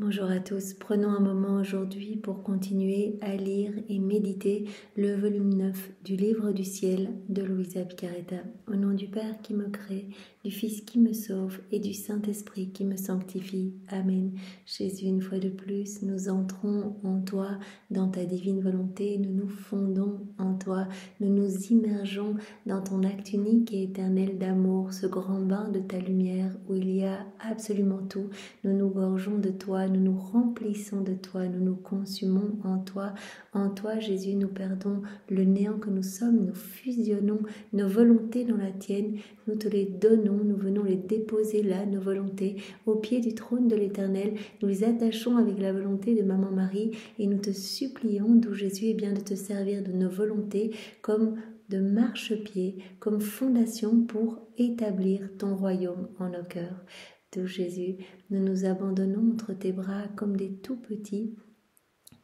Bonjour à tous, prenons un moment aujourd'hui pour continuer à lire et méditer le volume 9 du Livre du Ciel de Luisa Piccarreta. Au nom du Père qui me crée, du Fils qui me sauve et du Saint-Esprit qui me sanctifie. Amen. Jésus, une fois de plus, nous entrons en toi, dans ta divine volonté, nous nous fondons en toi, nous nous immergeons dans ton acte unique et éternel d'amour, ce grand bain de ta lumière où il y a absolument tout. Nous nous gorgeons de toi, nous nous remplissons de toi, nous nous consumons en toi. En toi, Jésus, nous perdons le néant que nous sommes, nous fusionnons nos volontés dans la tienne, nous te les donnons, nous venons les déposer là, nos volontés, au pied du trône de l'Éternel. Nous les attachons avec la volonté de Maman Marie et nous te supplions, d'où Jésus, est bien de te servir de nos volontés comme de marchepied, comme fondation pour établir ton royaume en nos cœurs. D'où Jésus, nous nous abandonnons entre tes bras comme des tout petits.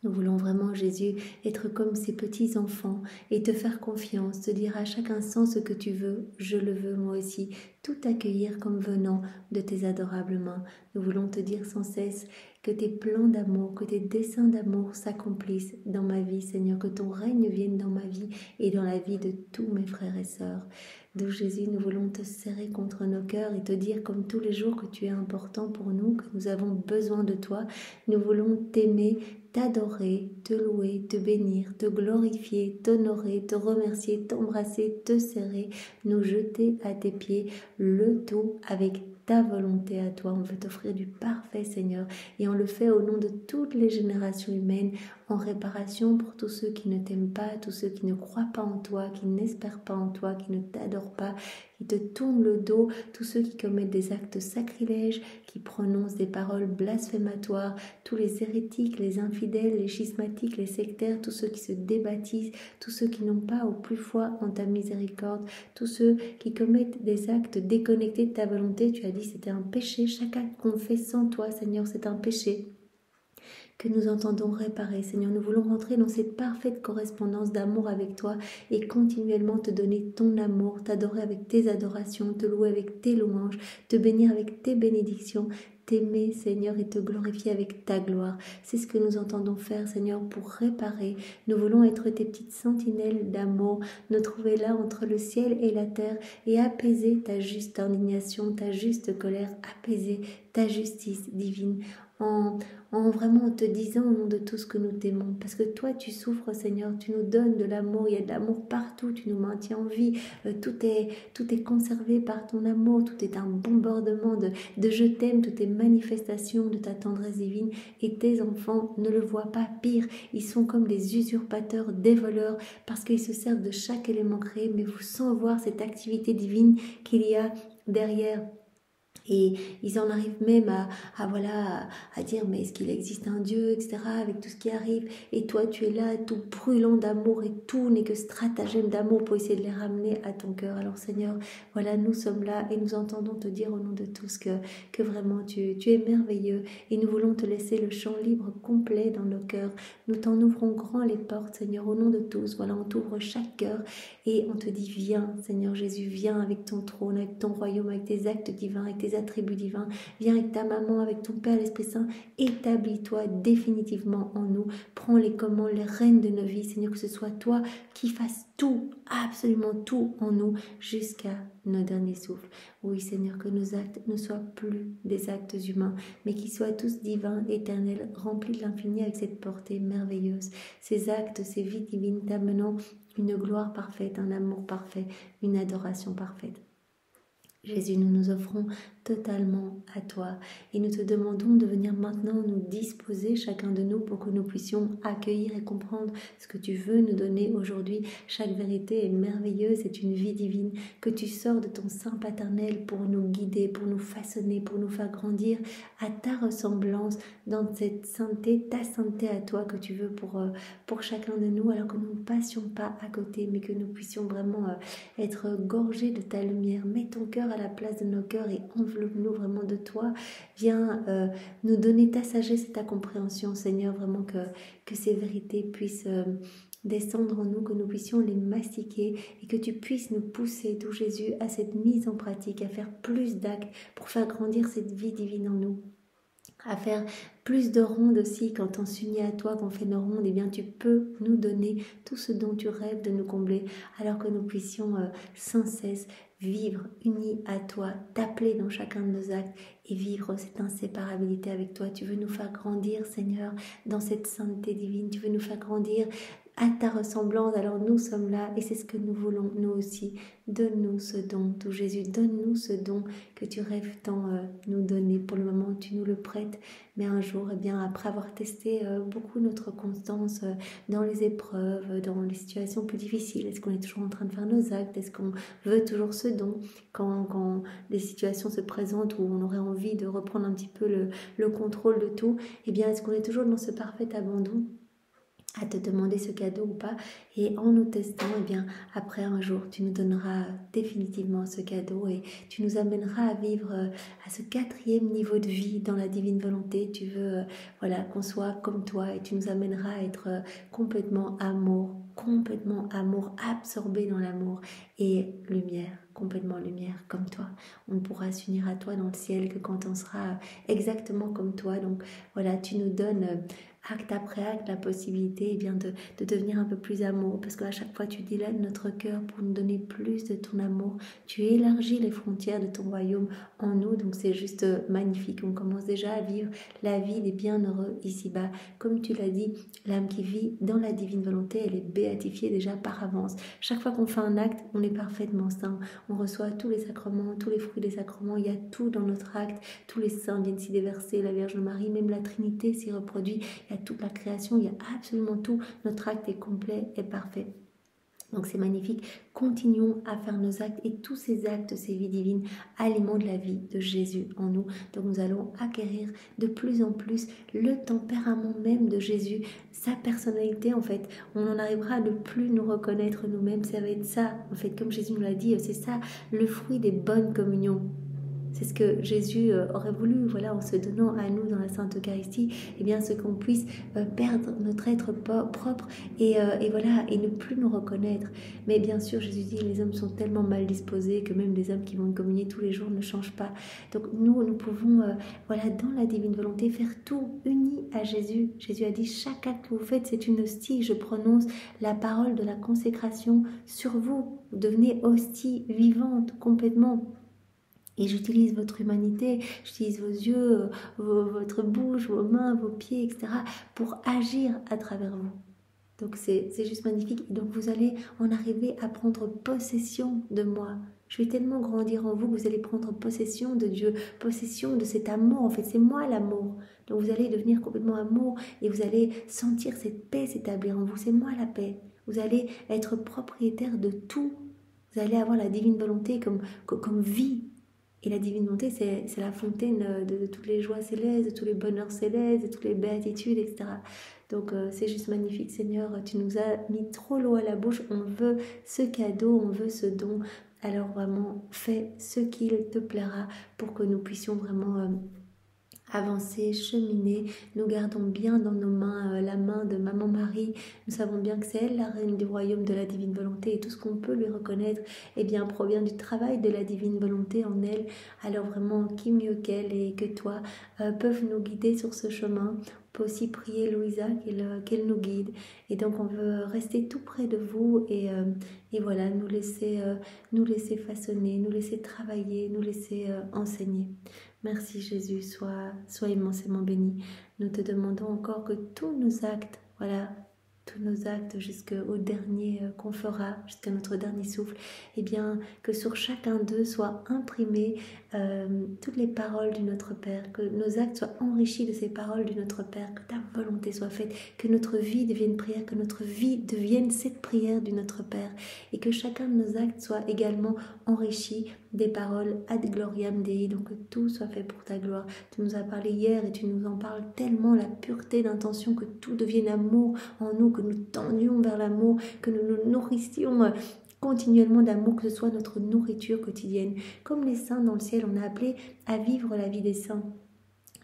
Nous voulons vraiment, Jésus, être comme ces petits enfants et te faire confiance, te dire à chaque instant ce que tu veux, je le veux moi aussi, tout accueillir comme venant de tes adorables mains. Nous voulons te dire sans cesse que tes plans d'amour, que tes desseins d'amour s'accomplissent dans ma vie, Seigneur, que ton règne vienne dans ma vie et dans la vie de tous mes frères et sœurs. D'où Jésus, nous voulons te serrer contre nos cœurs et te dire comme tous les jours que tu es important pour nous, que nous avons besoin de toi. Nous voulons t'aimer, t'adorer, te louer, te bénir, te glorifier, t'honorer, te remercier, t'embrasser, te serrer, nous jeter à tes pieds, le tout avec ta volonté à toi. On veut t'offrir du parfait, Seigneur, et on le fait au nom de toutes les générations humaines, en réparation pour tous ceux qui ne t'aiment pas, tous ceux qui ne croient pas en toi, qui n'espèrent pas en toi, qui ne t'adorent pas, qui te tournent le dos, tous ceux qui commettent des actes sacrilèges, qui prononcent des paroles blasphématoires, tous les hérétiques, les infidèles, les schismatiques, les sectaires, tous ceux qui se débaptisent, tous ceux qui n'ont pas au plus foi en ta miséricorde, tous ceux qui commettent des actes déconnectés de ta volonté. Tu as dit c'était un péché, chaque acte qu'on fait sans toi, Seigneur, c'est un péché que nous entendons réparer. Seigneur, nous voulons rentrer dans cette parfaite correspondance d'amour avec toi et continuellement te donner ton amour, t'adorer avec tes adorations, te louer avec tes louanges, te bénir avec tes bénédictions, t'aimer, Seigneur, et te glorifier avec ta gloire. C'est ce que nous entendons faire, Seigneur, pour réparer. Nous voulons être tes petites sentinelles d'amour, nous trouver là entre le ciel et la terre et apaiser ta juste indignation, ta juste colère, apaiser ta justice divine en vraiment te disant au nom de tout ce que nous t'aimons. Parce que toi, tu souffres, Seigneur, tu nous donnes de l'amour, il y a de l'amour partout, tu nous maintiens en vie, tout est conservé par ton amour, tout est un bombardement de je t'aime, toutes est manifestation de ta tendresse divine. Et tes enfants ne le voient pas, pire, ils sont comme des usurpateurs, des voleurs, parce qu'ils se servent de chaque élément créé, mais sans voir cette activité divine qu'il y a derrière. Et ils en arrivent même à dire mais est-ce qu'il existe un Dieu, etc., avec tout ce qui arrive, et toi tu es là tout brûlant d'amour et tout n'est que stratagème d'amour pour essayer de les ramener à ton cœur. Alors Seigneur, voilà, nous sommes là et nous entendons te dire au nom de tous que vraiment tu es merveilleux et nous voulons te laisser le champ libre complet dans nos cœurs. Nous t'en ouvrons grand les portes, Seigneur, au nom de tous. Voilà, on t'ouvre chaque cœur et on te dit viens, Seigneur Jésus, viens avec ton trône, avec ton royaume, avec tes actes divins, avec tes attributs divins, viens avec ta maman, avec ton Père, l'Esprit Saint, établis-toi définitivement en nous, prends les commandes, les rênes de nos vies, Seigneur, que ce soit toi qui fasses tout, absolument tout en nous, jusqu'à nos derniers souffles. Oui, Seigneur, que nos actes ne soient plus des actes humains, mais qu'ils soient tous divins, éternels, remplis de l'infini avec cette portée merveilleuse. Ces actes, ces vies divines t'amenant une gloire parfaite, un amour parfait, une adoration parfaite. Jésus, nous nous offrons totalement à toi et nous te demandons de venir maintenant nous disposer chacun de nous pour que nous puissions accueillir et comprendre ce que tu veux nous donner aujourd'hui. Chaque vérité est merveilleuse, c'est une vie divine que tu sors de ton sein paternel pour nous guider, pour nous façonner, pour nous faire grandir à ta ressemblance dans cette sainteté, ta sainteté à toi que tu veux pour chacun de nous, alors que nous ne passions pas à côté mais que nous puissions vraiment être gorgés de ta lumière. Mets ton cœur à la place de nos cœurs et enveloppe-nous vraiment de toi. Viens nous donner ta sagesse et ta compréhension, Seigneur, vraiment que ces vérités puissent descendre en nous, que nous puissions les mastiquer et que tu puisses nous pousser, tout Jésus, à cette mise en pratique, à faire plus d'actes pour faire grandir cette vie divine en nous. à faire plus de rondes aussi. Quand on s'unit à toi, qu'on fait nos rondes, eh bien tu peux nous donner tout ce dont tu rêves de nous combler, alors que nous puissions sans cesse vivre unis à toi, t'appeler dans chacun de nos actes et vivre cette inséparabilité avec toi. Tu veux nous faire grandir, Seigneur, dans cette sainteté divine. Tu veux nous faire grandir à ta ressemblance. Alors nous sommes là et c'est ce que nous voulons, nous aussi. Donne-nous ce don, tout Jésus, donne-nous ce don que tu rêves tant nous donner. Pour le moment, tu nous le prêtes, mais un jour, eh bien, après avoir testé beaucoup notre constance dans les épreuves, dans les situations plus difficiles, est-ce qu'on est toujours en train de faire nos actes? Est-ce qu'on veut toujours ce don quand des situations se présentent où on aurait envie de reprendre un petit peu le contrôle de tout? Eh bien, est-ce qu'on est toujours dans ce parfait abandon à te demander ce cadeau ou pas? Et en nous testant, eh bien, après un jour, tu nous donneras définitivement ce cadeau et tu nous amèneras à vivre à ce 4e niveau de vie dans la divine volonté. Tu veux voilà, qu'on soit comme toi et tu nous amèneras à être complètement amour, absorbé dans l'amour et lumière, complètement lumière comme toi. On ne pourra s'unir à toi dans le ciel que quand on sera exactement comme toi. Donc voilà, tu nous donnes acte après acte la possibilité eh bien, de devenir un peu plus amour, parce qu'à chaque fois tu dilènes notre cœur pour nous donner plus de ton amour, tu élargis les frontières de ton royaume en nous, donc c'est juste magnifique. On commence déjà à vivre la vie des bienheureux ici-bas. Comme tu l'as dit, l'âme qui vit dans la divine volonté, elle est béatifiée déjà par avance. Chaque fois qu'on fait un acte, on est parfaitement saint, on reçoit tous les sacrements, tous les fruits des sacrements, il y a tout dans notre acte, tous les saints viennent s'y déverser, la Vierge Marie, même la Trinité s'y reproduit, il y a toute la création, il y a absolument tout, notre acte est complet et parfait. Donc c'est magnifique, continuons à faire nos actes et tous ces actes, ces vies divines alimentent la vie de Jésus en nous. Donc nous allons acquérir de plus en plus le tempérament même de Jésus, sa personnalité en fait. On en arrivera à ne plus nous reconnaître nous-mêmes, ça va être ça en fait, comme Jésus nous l'a dit, c'est ça le fruit des bonnes communions. C'est ce que Jésus aurait voulu, voilà, en se donnant à nous dans la Sainte Eucharistie, eh bien, ce qu'on puisse perdre notre être propre et voilà, et ne plus nous reconnaître. Mais bien sûr, Jésus dit, les hommes sont tellement mal disposés que même des hommes qui vont communier tous les jours ne changent pas. Donc nous pouvons, voilà, dans la divine volonté, faire tout unis à Jésus. Jésus a dit, chaque acte que vous faites, c'est une hostie. Je prononce la parole de la consécration sur vous. Vous devenez hostie vivante complètement. Et j'utilise votre humanité, j'utilise vos yeux, votre bouche, vos mains, vos pieds, etc. pour agir à travers vous. Donc c'est juste magnifique. Et donc vous allez en arriver à prendre possession de moi. Je vais tellement grandir en vous que vous allez prendre possession de Dieu, possession de cet amour. En fait, c'est moi l'amour. Donc vous allez devenir complètement amour et vous allez sentir cette paix s'établir en vous. C'est moi la paix. Vous allez être propriétaire de tout. Vous allez avoir la divine volonté comme vie. Et la divine volonté, c'est la fontaine de toutes les joies célestes, de tous les bonheurs célestes, de toutes les béatitudes, etc. Donc c'est juste magnifique, Seigneur. Tu nous as mis trop l'eau à la bouche. On veut ce cadeau, on veut ce don. Alors vraiment, fais ce qu'il te plaira pour que nous puissions vraiment avancer, cheminer. Nous gardons bien dans nos mains la main de Maman Marie. Nous savons bien que c'est elle la reine du royaume de la divine volonté et tout ce qu'on peut lui reconnaître eh bien, provient du travail de la divine volonté en elle. Alors vraiment, qui mieux qu'elle et que toi peuvent nous guider sur ce chemin. On peut aussi prier Louisa qu'elle nous guide. Et donc on veut rester tout près de vous et voilà, nous laisser façonner, nous laisser travailler, nous laisser enseigner. Merci Jésus, sois immensément béni. Nous te demandons encore que tous nos actes, voilà, tous nos actes jusqu'au dernier qu'on fera, jusqu'à notre dernier souffle, eh bien, que sur chacun d'eux soient imprimées toutes les paroles du Notre Père, que nos actes soient enrichis de ces paroles du Notre Père, que ta volonté soit faite, que notre vie devienne prière, que notre vie devienne cette prière du Notre Père, et que chacun de nos actes soit également enrichi des paroles ad gloriam Dei, donc que tout soit fait pour ta gloire. Tu nous as parlé hier et tu nous en parles tellement, la pureté d'intention, que tout devienne amour en nous, que nous tendions vers l'amour, que nous nous nourrissions continuellement d'amour, que ce soit notre nourriture quotidienne. Comme les saints dans le ciel, on a appelé à vivre la vie des saints.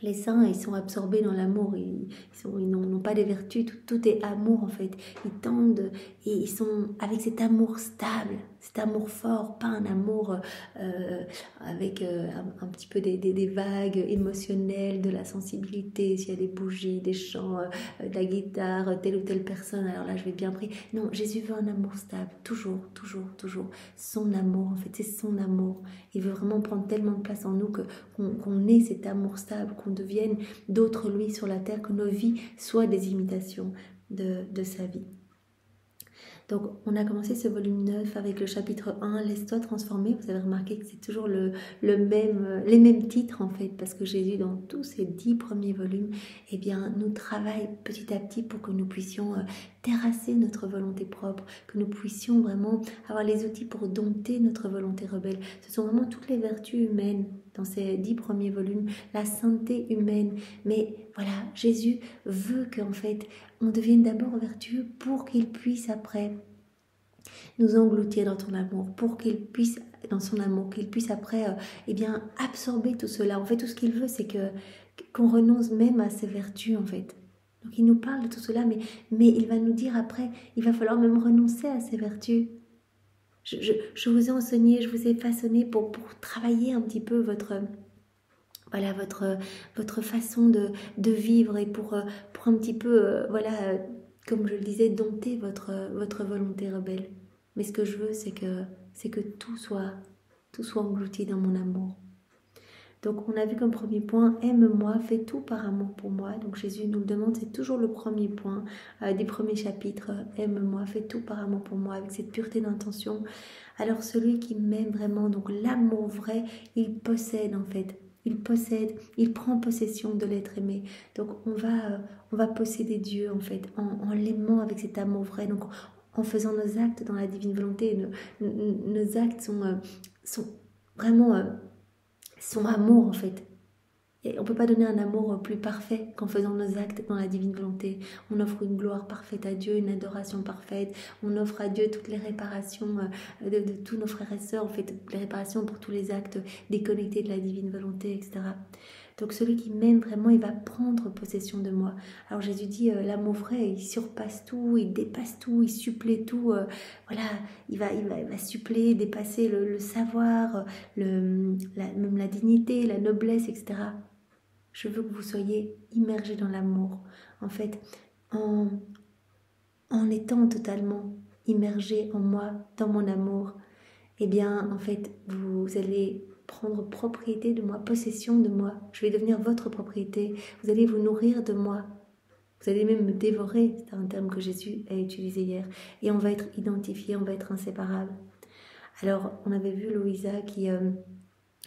Les saints, ils sont absorbés dans l'amour, ils n'ont pas des vertus, tout est amour en fait. Ils tendent et ils sont avec cet amour stable, cet amour fort, pas un amour avec un petit peu des vagues émotionnelles, de la sensibilité, s'il y a des bougies, des chants, de la guitare, telle ou telle personne, alors là je vais bien prier. Non, Jésus veut un amour stable, toujours, toujours, toujours. Son amour, en fait, c'est son amour. Il veut vraiment prendre tellement de place en nous qu'on ait cet amour stable, qu'on devienne d'autres lui sur la terre, que nos vies soient des imitations de sa vie. Donc, on a commencé ce volume 9 avec le chapitre 1, Laisse-toi transformer. Vous avez remarqué que c'est toujours les mêmes titres, en fait, parce que Jésus, dans tous ces 10 premiers volumes, eh bien, nous travaille petit à petit pour que nous puissions terrasser notre volonté propre, que nous puissions vraiment avoir les outils pour dompter notre volonté rebelle. Ce sont vraiment toutes les vertus humaines dans ces 10 premiers volumes, la sainteté humaine. Mais voilà, Jésus veut qu'en fait, on devienne d'abord vertueux pour qu'il puisse après nous engloutir dans ton amour, pour qu'il puisse, dans son amour, qu'il puisse après eh bien, absorber tout cela. En fait, tout ce qu'il veut, c'est qu'on renonce même à ses vertus, en fait. Donc, il nous parle de tout cela, mais il va nous dire après, il va falloir même renoncer à ses vertus. Je vous ai enseigné, je vous ai façonné pour travailler un petit peu votre façon de vivre et pour un petit peu, comme je le disais, dompter votre volonté rebelle. Mais ce que je veux, c'est que tout soit englouti dans mon amour. Donc, on a vu comme premier point, aime-moi, fais tout par amour pour moi. Donc, Jésus nous le demande, c'est toujours le premier point des premiers chapitres. Aime-moi, fais tout par amour pour moi, avec cette pureté d'intention. Alors, celui qui m'aime vraiment, donc l'amour vrai, il possède en fait. Il possède, il prend possession de l'être aimé. Donc, on va posséder Dieu en fait, en l'aimant avec cet amour vrai. Donc, en faisant nos actes dans la divine volonté, nos actes sont vraiment... son amour en fait. Et on ne peut pas donner un amour plus parfait qu'en faisant nos actes dans la divine volonté. On offre une gloire parfaite à Dieu, une adoration parfaite. On offre à Dieu toutes les réparations de tous nos frères et sœurs, en fait, les réparations pour tous les actes déconnectés de la divine volonté, etc. Donc celui qui m'aime vraiment, il va prendre possession de moi. Alors Jésus dit, l'amour vrai, il surpasse tout, il dépasse tout, il supplée tout. Il va suppléer, dépasser le savoir, même la dignité, la noblesse, etc. Je veux que vous soyez immergés dans l'amour. En fait, en étant totalement immergés en moi, dans mon amour, eh bien, en fait, vous allez prendre propriété de moi, possession de moi. Je vais devenir votre propriété. Vous allez vous nourrir de moi. Vous allez même me dévorer. C'est un terme que Jésus a utilisé hier. Et on va être identifiés, on va être inséparables. Alors, on avait vu Louisa qui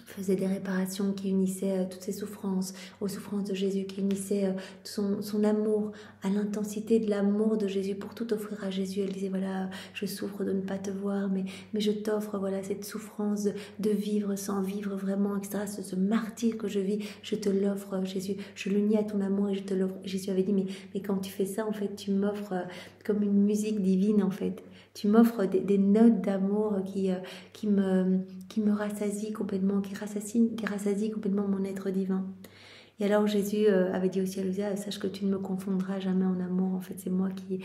faisait des réparations, qui unissaient toutes ses souffrances aux souffrances de Jésus, qui unissaient son amour à l'intensité de l'amour de Jésus pour tout offrir à Jésus. Elle disait, voilà, je souffre de ne pas te voir, mais je t'offre voilà cette souffrance de vivre sans vivre vraiment, etc. Ce martyre que je vis, je te l'offre, Jésus. Je l'unis à ton amour et je te l'offre. Jésus avait dit, mais quand tu fais ça, en fait, tu m'offres comme une musique divine, en fait. Tu m'offres des notes d'amour qui me rassasie complètement, qui rassasie complètement mon être divin. Et alors Jésus avait dit aussi à Louisa, sache que tu ne me confondras jamais en amour. En fait, c'est moi qui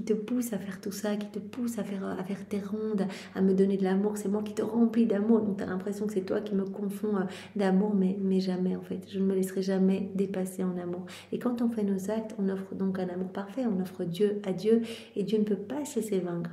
te pousse à faire tout ça, qui te pousse à faire tes rondes, à me donner de l'amour. C'est moi qui te remplis d'amour. Donc tu as l'impression que c'est toi qui me confonds d'amour, mais jamais en fait. Je ne me laisserai jamais dépasser en amour. Et quand on fait nos actes, on offre donc un amour parfait. On offre Dieu à Dieu et Dieu ne peut pas se laisser vaincre.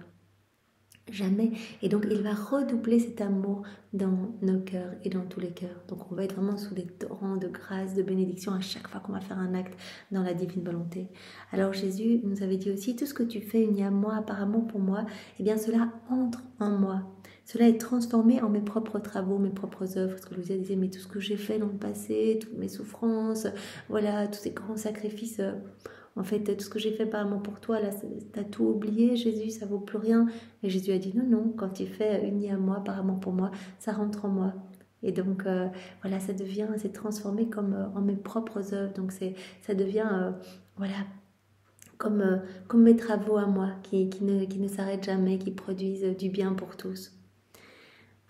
Jamais. Et donc, il va redoubler cet amour dans nos cœurs et dans tous les cœurs. Donc, on va être vraiment sous des torrents de grâce, de bénédiction à chaque fois qu'on va faire un acte dans la divine volonté. Alors, Jésus nous avait dit aussi, tout ce que tu fais uni à moi, apparemment pour moi, eh bien, cela entre en moi. Cela est transformé en mes propres travaux, mes propres œuvres. Parce que Louisa disait, mais tout ce que j'ai fait dans le passé, toutes mes souffrances, voilà, tous ces grands sacrifices... En fait, tout ce que j'ai fait par amour pour toi, là, t'as tout oublié, Jésus, ça vaut plus rien. Et Jésus a dit non, quand tu fais uni à moi, par amour pour moi, ça rentre en moi. Et donc, ça devient, c'est transformé comme en mes propres œuvres. Donc, ça devient, comme mes travaux à moi, qui ne s'arrêtent jamais, qui produisent du bien pour tous.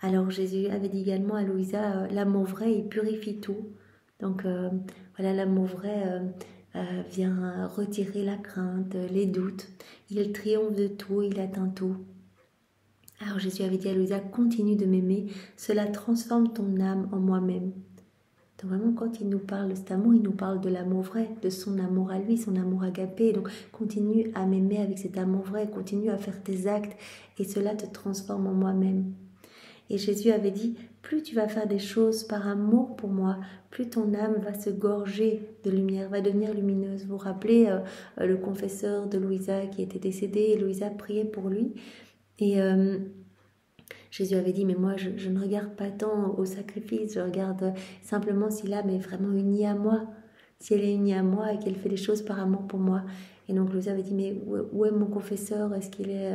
Alors, Jésus avait dit également à Louisa, l'amour vrai, il purifie tout. Donc, l'amour vrai... vient retirer la crainte, les doutes. Il triomphe de tout, il atteint tout. Alors Jésus avait dit à Louisa, continue de m'aimer, cela transforme ton âme en moi-même. Donc vraiment, quand il nous parle de cet amour, il nous parle de l'amour vrai, de son amour à lui, son amour agapé. Donc continue à m'aimer avec cet amour vrai, continue à faire tes actes et cela te transforme en moi-même. Et Jésus avait dit, plus tu vas faire des choses par amour pour moi, plus ton âme va se gorger de lumière, va devenir lumineuse. Vous vous rappelez le confesseur de Louisa qui était décédé et Louisa priait pour lui. Et Jésus avait dit, mais moi je ne regarde pas tant au sacrifice, je regarde simplement si l'âme est vraiment unie à moi, si elle est unie à moi et qu'elle fait des choses par amour pour moi. Et donc Louisa avait dit, mais où est mon confesseur? Est-ce qu'il est,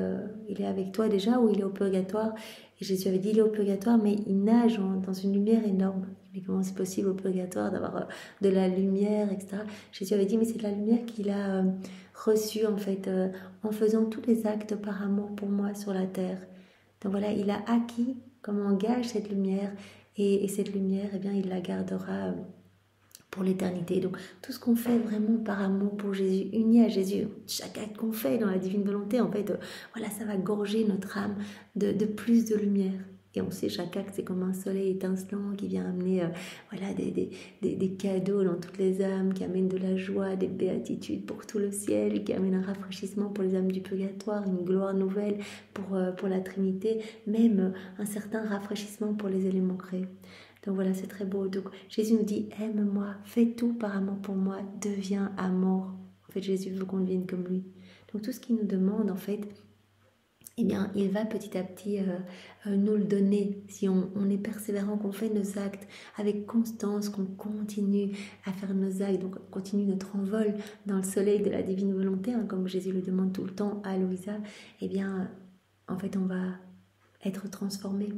il est avec toi déjà ou il est au purgatoire? Et Jésus avait dit, il est au purgatoire, mais il nage dans une lumière énorme. Mais comment c'est possible au purgatoire d'avoir de la lumière, etc. Jésus avait dit, mais c'est de la lumière qu'il a reçue en fait, en faisant tous les actes par amour pour moi sur la terre. Donc voilà, il a acquis comme un gage cette lumière et cette lumière, eh bien, il la gardera pour l'éternité. Donc tout ce qu'on fait vraiment par amour pour Jésus, uni à Jésus, chaque acte qu'on fait dans la divine volonté, en fait, voilà, ça va gorger notre âme de plus de lumière. Et on sait, chaque acte, c'est comme un soleil étincelant qui vient amener voilà, des cadeaux dans toutes les âmes, qui amène de la joie, des béatitudes pour tout le ciel, qui amène un rafraîchissement pour les âmes du purgatoire, une gloire nouvelle pour la Trinité, même un certain rafraîchissement pour les éléments créés. Donc voilà, c'est très beau. Donc Jésus nous dit, aime-moi, fais tout par amour pour moi, deviens amour. En fait, Jésus veut qu'on devienne comme lui. Donc tout ce qu'il nous demande, en fait, eh bien, il va petit à petit nous le donner. Si on est persévérant, qu'on fait nos actes avec constance, qu'on continue à faire nos actes, donc on continue notre envol dans le soleil de la divine volonté, hein, comme Jésus le demande tout le temps à Louisa, eh bien, en fait, on va être transformé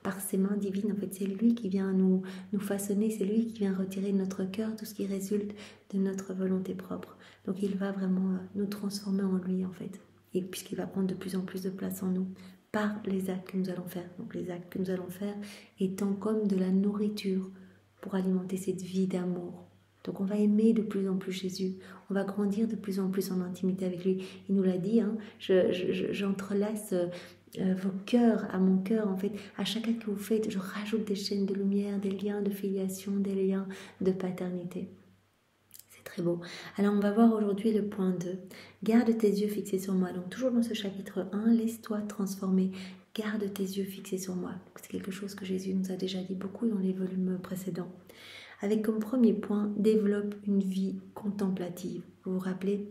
par ses mains divines. En fait, c'est lui qui vient nous façonner, c'est lui qui vient retirer de notre cœur tout ce qui résulte de notre volonté propre. Donc, il va vraiment nous transformer en lui, en fait. Et puisqu'il va prendre de plus en plus de place en nous par les actes que nous allons faire. Donc, les actes que nous allons faire étant comme de la nourriture pour alimenter cette vie d'amour. Donc on va aimer de plus en plus Jésus, on va grandir de plus en plus en intimité avec lui. Il nous l'a dit, hein, j'entrelace vos cœurs à mon cœur, en fait. À chaque acte que vous faites, je rajoute des chaînes de lumière, des liens de filiation, des liens de paternité. C'est très beau. Alors on va voir aujourd'hui le point 2. Garde tes yeux fixés sur moi. Donc toujours dans ce chapitre 1, laisse-toi transformer. Garde tes yeux fixés sur moi. C'est quelque chose que Jésus nous a déjà dit beaucoup dans les volumes précédents. Avec comme premier point, développe une vie contemplative. Vous vous rappelez,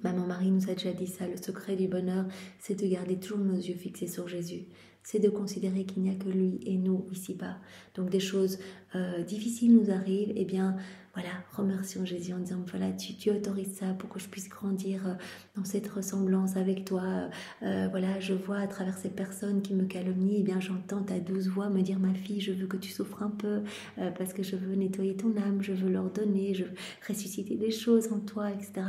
Maman Marie nous a déjà dit ça, le secret du bonheur, c'est de garder toujours nos yeux fixés sur Jésus. C'est de considérer qu'il n'y a que lui et nous ici-bas. Donc des choses difficiles nous arrivent, eh bien voilà, remercions Jésus en disant voilà, tu autorises ça pour que je puisse grandir dans cette ressemblance avec toi. Voilà, je vois à travers ces personnes qui me calomnient, eh bien j'entends ta douce voix me dire ma fille, je veux que tu souffres un peu parce que je veux nettoyer ton âme, je veux leur donner, je veux ressusciter des choses en toi, etc.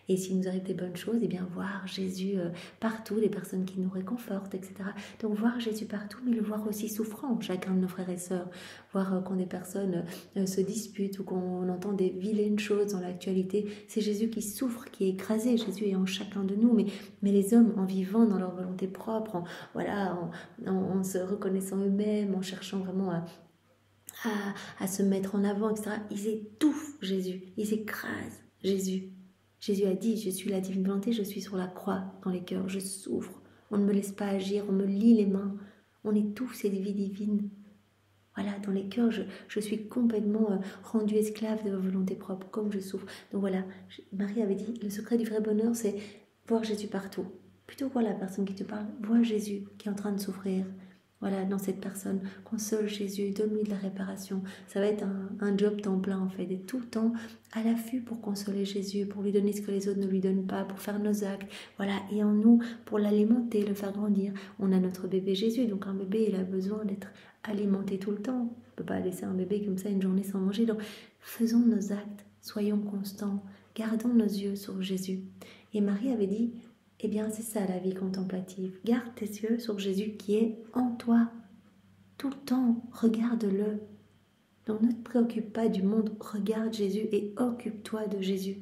Et s'il nous arrive des bonnes choses, eh bien voir Jésus partout, des personnes qui nous réconfortent, etc. Donc voir Jésus partout, mais le voir aussi souffrant, chacun de nos frères et sœurs. Voir quand des personnes se disputent ou qu'on entend des vilaines choses dans l'actualité, c'est Jésus qui souffre, qui est écrasé. Jésus est en chacun de nous, mais les hommes en vivant dans leur volonté propre, en se reconnaissant eux-mêmes, en cherchant vraiment à se mettre en avant, etc. Ils étouffent Jésus, ils écrasent Jésus. Jésus a dit, je suis la divine volonté, je suis sur la croix dans les cœurs, je souffre. On ne me laisse pas agir, on me lie les mains. On étouffe cette vie divine. Voilà, dans les cœurs, je suis complètement rendue esclave de ma volonté propre, comme je souffre. Donc voilà, Marie avait dit, le secret du vrai bonheur, c'est voir Jésus partout. Plutôt que voir la personne qui te parle, vois Jésus qui est en train de souffrir. Voilà, dans cette personne, console Jésus, donne-lui de la réparation. Ça va être un job temps plein en fait, d'être tout le temps à l'affût pour consoler Jésus, pour lui donner ce que les autres ne lui donnent pas, pour faire nos actes. Voilà, et en nous, pour l'alimenter, le faire grandir. On a notre bébé Jésus, donc un bébé, il a besoin d'être alimenté tout le temps. On ne peut pas laisser un bébé comme ça une journée sans manger. Donc, faisons nos actes, soyons constants, gardons nos yeux sur Jésus. Et Marie avait dit, eh bien, c'est ça la vie contemplative. Garde tes yeux sur Jésus qui est en toi. Tout le temps, regarde-le. Donc ne te préoccupe pas du monde, regarde Jésus et occupe-toi de Jésus.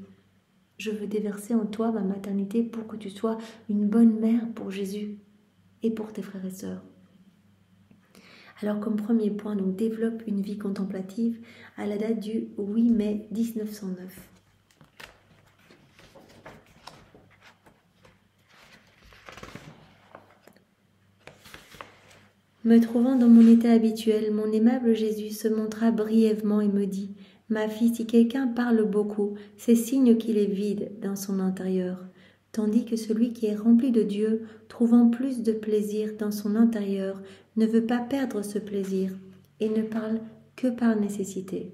Je veux déverser en toi ma maternité pour que tu sois une bonne mère pour Jésus. et pour tes frères et sœurs. Alors comme premier point, donc développe une vie contemplative à la date du 8 mai 1909. Me trouvant dans mon état habituel, mon aimable Jésus se montra brièvement et me dit « Ma fille, si quelqu'un parle beaucoup, c'est signe qu'il est vide dans son intérieur. Tandis que celui qui est rempli de Dieu, trouvant plus de plaisir dans son intérieur, ne veut pas perdre ce plaisir et ne parle que par nécessité. »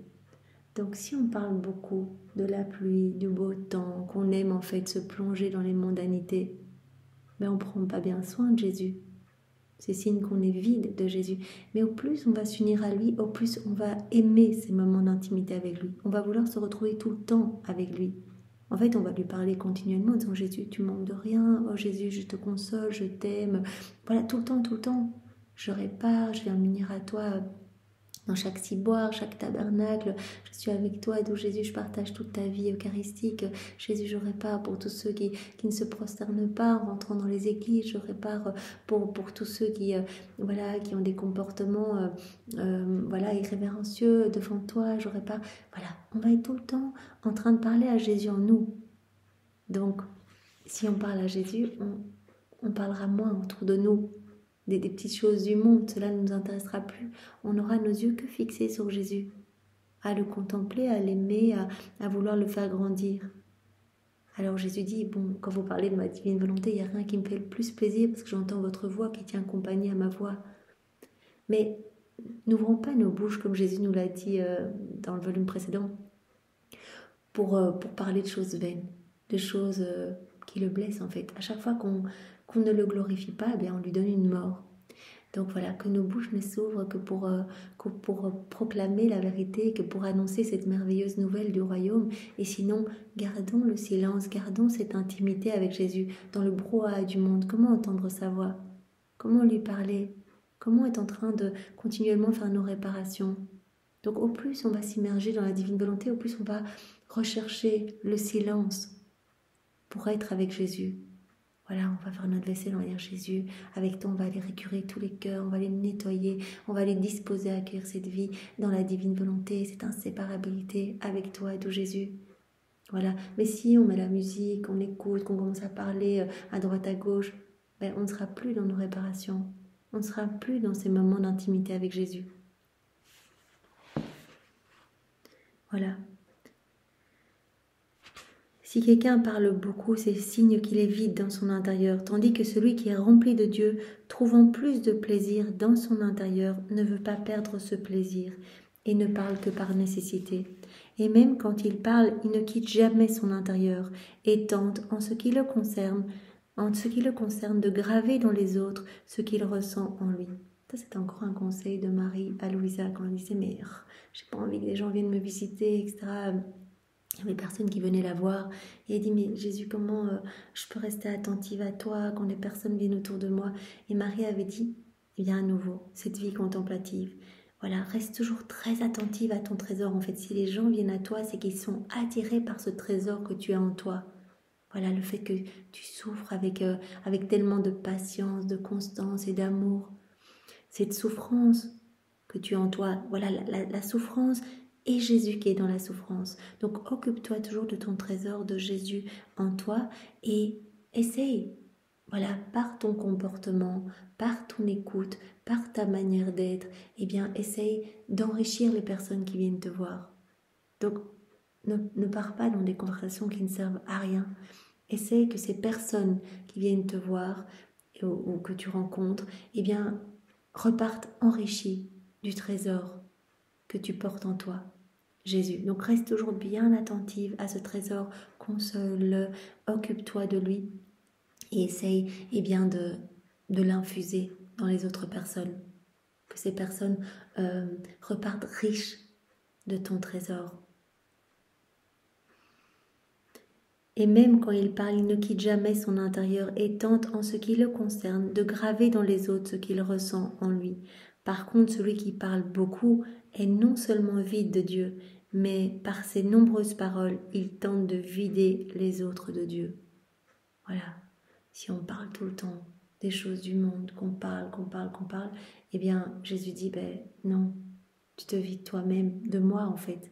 Donc si on parle beaucoup de la pluie, du beau temps, qu'on aime en fait se plonger dans les mondanités, on ne prend pas bien soin de Jésus. C'est signe qu'on est vide de Jésus. Mais au plus on va s'unir à lui, au plus on va aimer ces moments d'intimité avec lui. On va vouloir se retrouver tout le temps avec lui. En fait, on va lui parler continuellement en disant « Jésus, tu manques de rien. Oh Jésus, je te console, je t'aime. » Voilà, tout le temps. Je répare, je viens m'unir à toi dans chaque ciboire, chaque tabernacle. Je suis avec toi, d'où Jésus, je partage toute ta vie eucharistique. Jésus, je répare pour tous ceux qui ne se prosternent pas en rentrant dans les églises. Je répare pour tous ceux qui ont des comportements irrévérencieux devant toi. Je répare. Voilà, on va être tout le temps en train de parler à Jésus en nous. Donc, si on parle à Jésus, on parlera moins autour de nous. Des petites choses du monde, cela ne nous intéressera plus. On n'aura nos yeux que fixés sur Jésus, à le contempler, à l'aimer, à vouloir le faire grandir. Alors Jésus dit, quand vous parlez de ma divine volonté, il n'y a rien qui me fait le plus plaisir parce que j'entends votre voix qui tient compagnie à ma voix. Mais n'ouvrons pas nos bouches comme Jésus nous l'a dit dans le volume précédent pour parler de choses vaines, de choses qui le blessent en fait. À chaque fois qu'on ne le glorifie pas, on lui donne une mort. Donc voilà, que nos bouches ne s'ouvrent que pour proclamer la vérité, que pour annoncer cette merveilleuse nouvelle du royaume. Et sinon, gardons le silence, gardons cette intimité avec Jésus dans le brouhaha du monde. Comment entendre sa voix? Comment lui parler? Comment être en train de continuellement faire nos réparations? Donc au plus on va s'immerger dans la divine volonté, au plus on va rechercher le silence pour être avec Jésus. Voilà, on va faire notre vaisselle, on va dire Jésus, avec toi on va aller récurer tous les cœurs, on va les nettoyer, on va les disposer à accueillir cette vie dans la divine volonté, cette inséparabilité avec toi, d'où Jésus. Voilà, mais si on met la musique, on écoute, qu'on commence à parler à droite à gauche, on ne sera plus dans nos réparations, on ne sera plus dans ces moments d'intimité avec Jésus. Voilà. Si quelqu'un parle beaucoup, c'est signe qu'il est vide dans son intérieur, tandis que celui qui est rempli de Dieu, trouvant plus de plaisir dans son intérieur, ne veut pas perdre ce plaisir et ne parle que par nécessité. Et même quand il parle, il ne quitte jamais son intérieur et tente, en ce qui le concerne, de graver dans les autres ce qu'il ressent en lui. Ça, c'est encore un conseil de Marie à Louisa quand elle disait « mais j'ai pas envie que les gens viennent me visiter, etc. » Il y avait personne qui venait la voir et elle dit « mais Jésus, comment je peux rester attentive à toi quand les personnes viennent autour de moi ?» Et Marie avait dit « il y a à nouveau cette vie contemplative. Voilà, reste toujours très attentive à ton trésor. En fait, si les gens viennent à toi, c'est qu'ils sont attirés par ce trésor que tu as en toi. Voilà, le fait que tu souffres avec tellement de patience, de constance et d'amour. Cette souffrance que tu as en toi, voilà, la souffrance et Jésus qui est dans la souffrance. Donc, occupe-toi toujours de ton trésor de Jésus en toi et essaye, voilà, par ton comportement, par ton écoute, par ta manière d'être, essaye d'enrichir les personnes qui viennent te voir. Donc, ne pars pas dans des conversations qui ne servent à rien. Essaye que ces personnes qui viennent te voir ou que tu rencontres, repartent enrichies du trésor que tu portes en toi, Jésus. Donc reste toujours bien attentive à ce trésor, console-le, occupe-toi de lui et essaye de l'infuser dans les autres personnes. Que ces personnes repartent riches de ton trésor. Et même quand il parle, il ne quitte jamais son intérieur et tente en ce qui le concerne de graver dans les autres ce qu'il ressent en lui. Par contre, celui qui parle beaucoup est non seulement vide de Dieu, mais par ses nombreuses paroles, il tente de vider les autres de Dieu. Voilà, si on parle tout le temps, des choses du monde, qu'on parle, eh bien Jésus dit, non, tu te vides toi-même de moi en fait.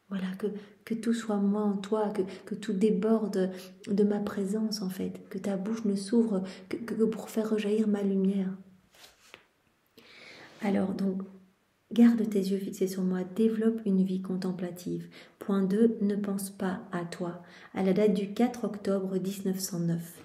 Voilà, que tout soit moi en toi, que tout déborde de ma présence en fait, que ta bouche ne s'ouvre que pour faire rejaillir ma lumière. Alors donc, garde tes yeux fixés sur moi, développe une vie contemplative. Point 2, ne pense pas à toi. À la date du 4 octobre 1909.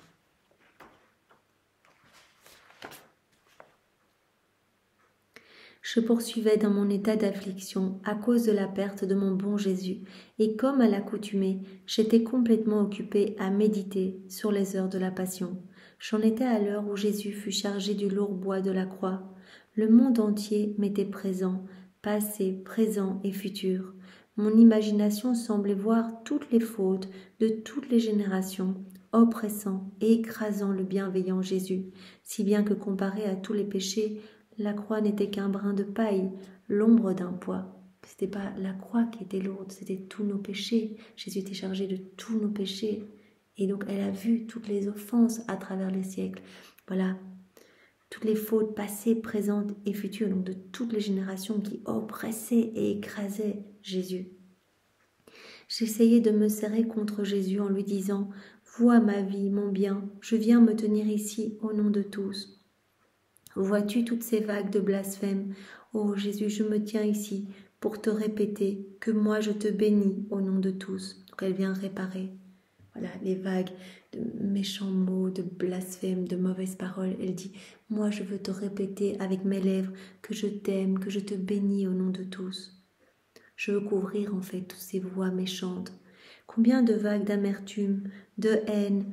Je poursuivais dans mon état d'affliction à cause de la perte de mon bon Jésus, et comme à l'accoutumée, j'étais complètement occupée à méditer sur les heures de la Passion. J'en étais à l'heure où Jésus fut chargé du lourd bois de la croix. Le monde entier m'était présent, passé, présent et futur. Mon imagination semblait voir toutes les fautes de toutes les générations, oppressant et écrasant le bienveillant Jésus, si bien que comparé à tous les péchés, la croix n'était qu'un brin de paille, l'ombre d'un poids. C'était pas la croix qui était lourde, c'était tous nos péchés. Jésus était chargé de tous nos péchés. Et donc elle a vu toutes les offenses à travers les siècles. Voilà, toutes les fautes passées, présentes et futures, donc de toutes les générations qui oppressaient et écrasaient Jésus. J'essayais de me serrer contre Jésus en lui disant « Vois ma vie, mon bien, je viens me tenir ici au nom de tous. » Vois-tu toutes ces vagues de blasphème? Ô Jésus, je me tiens ici pour te répéter que moi je te bénis au nom de tous. Donc elle vient réparer voilà, les vagues de méchants mots, de blasphème, de mauvaises paroles. Elle dit, moi je veux te répéter avec mes lèvres que je t'aime, que je te bénis au nom de tous. Je veux couvrir en fait toutes ces voix méchantes. Combien de vagues d'amertume, de haine,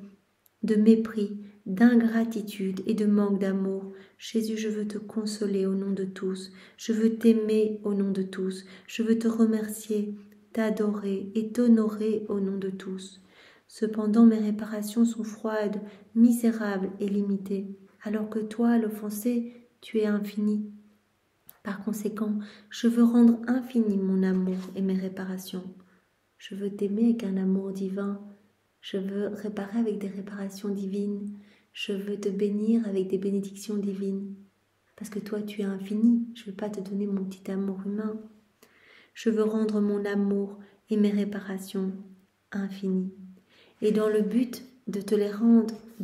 de mépris, d'ingratitude et de manque d'amour. Jésus, je veux te consoler au nom de tous. Je veux t'aimer au nom de tous. Je veux te remercier, t'adorer et t'honorer au nom de tous. Cependant, mes réparations sont froides, misérables et limitées, alors que toi, l'offensé, tu es infini. Par conséquent, je veux rendre infini mon amour et mes réparations. Je veux t'aimer avec un amour divin. Je veux réparer avec des réparations divines. Je veux te bénir avec des bénédictions divines. Parce que toi, tu es infini. Je ne veux pas te donner mon petit amour humain. Je veux rendre mon amour et mes réparations infinies. Et dans le but de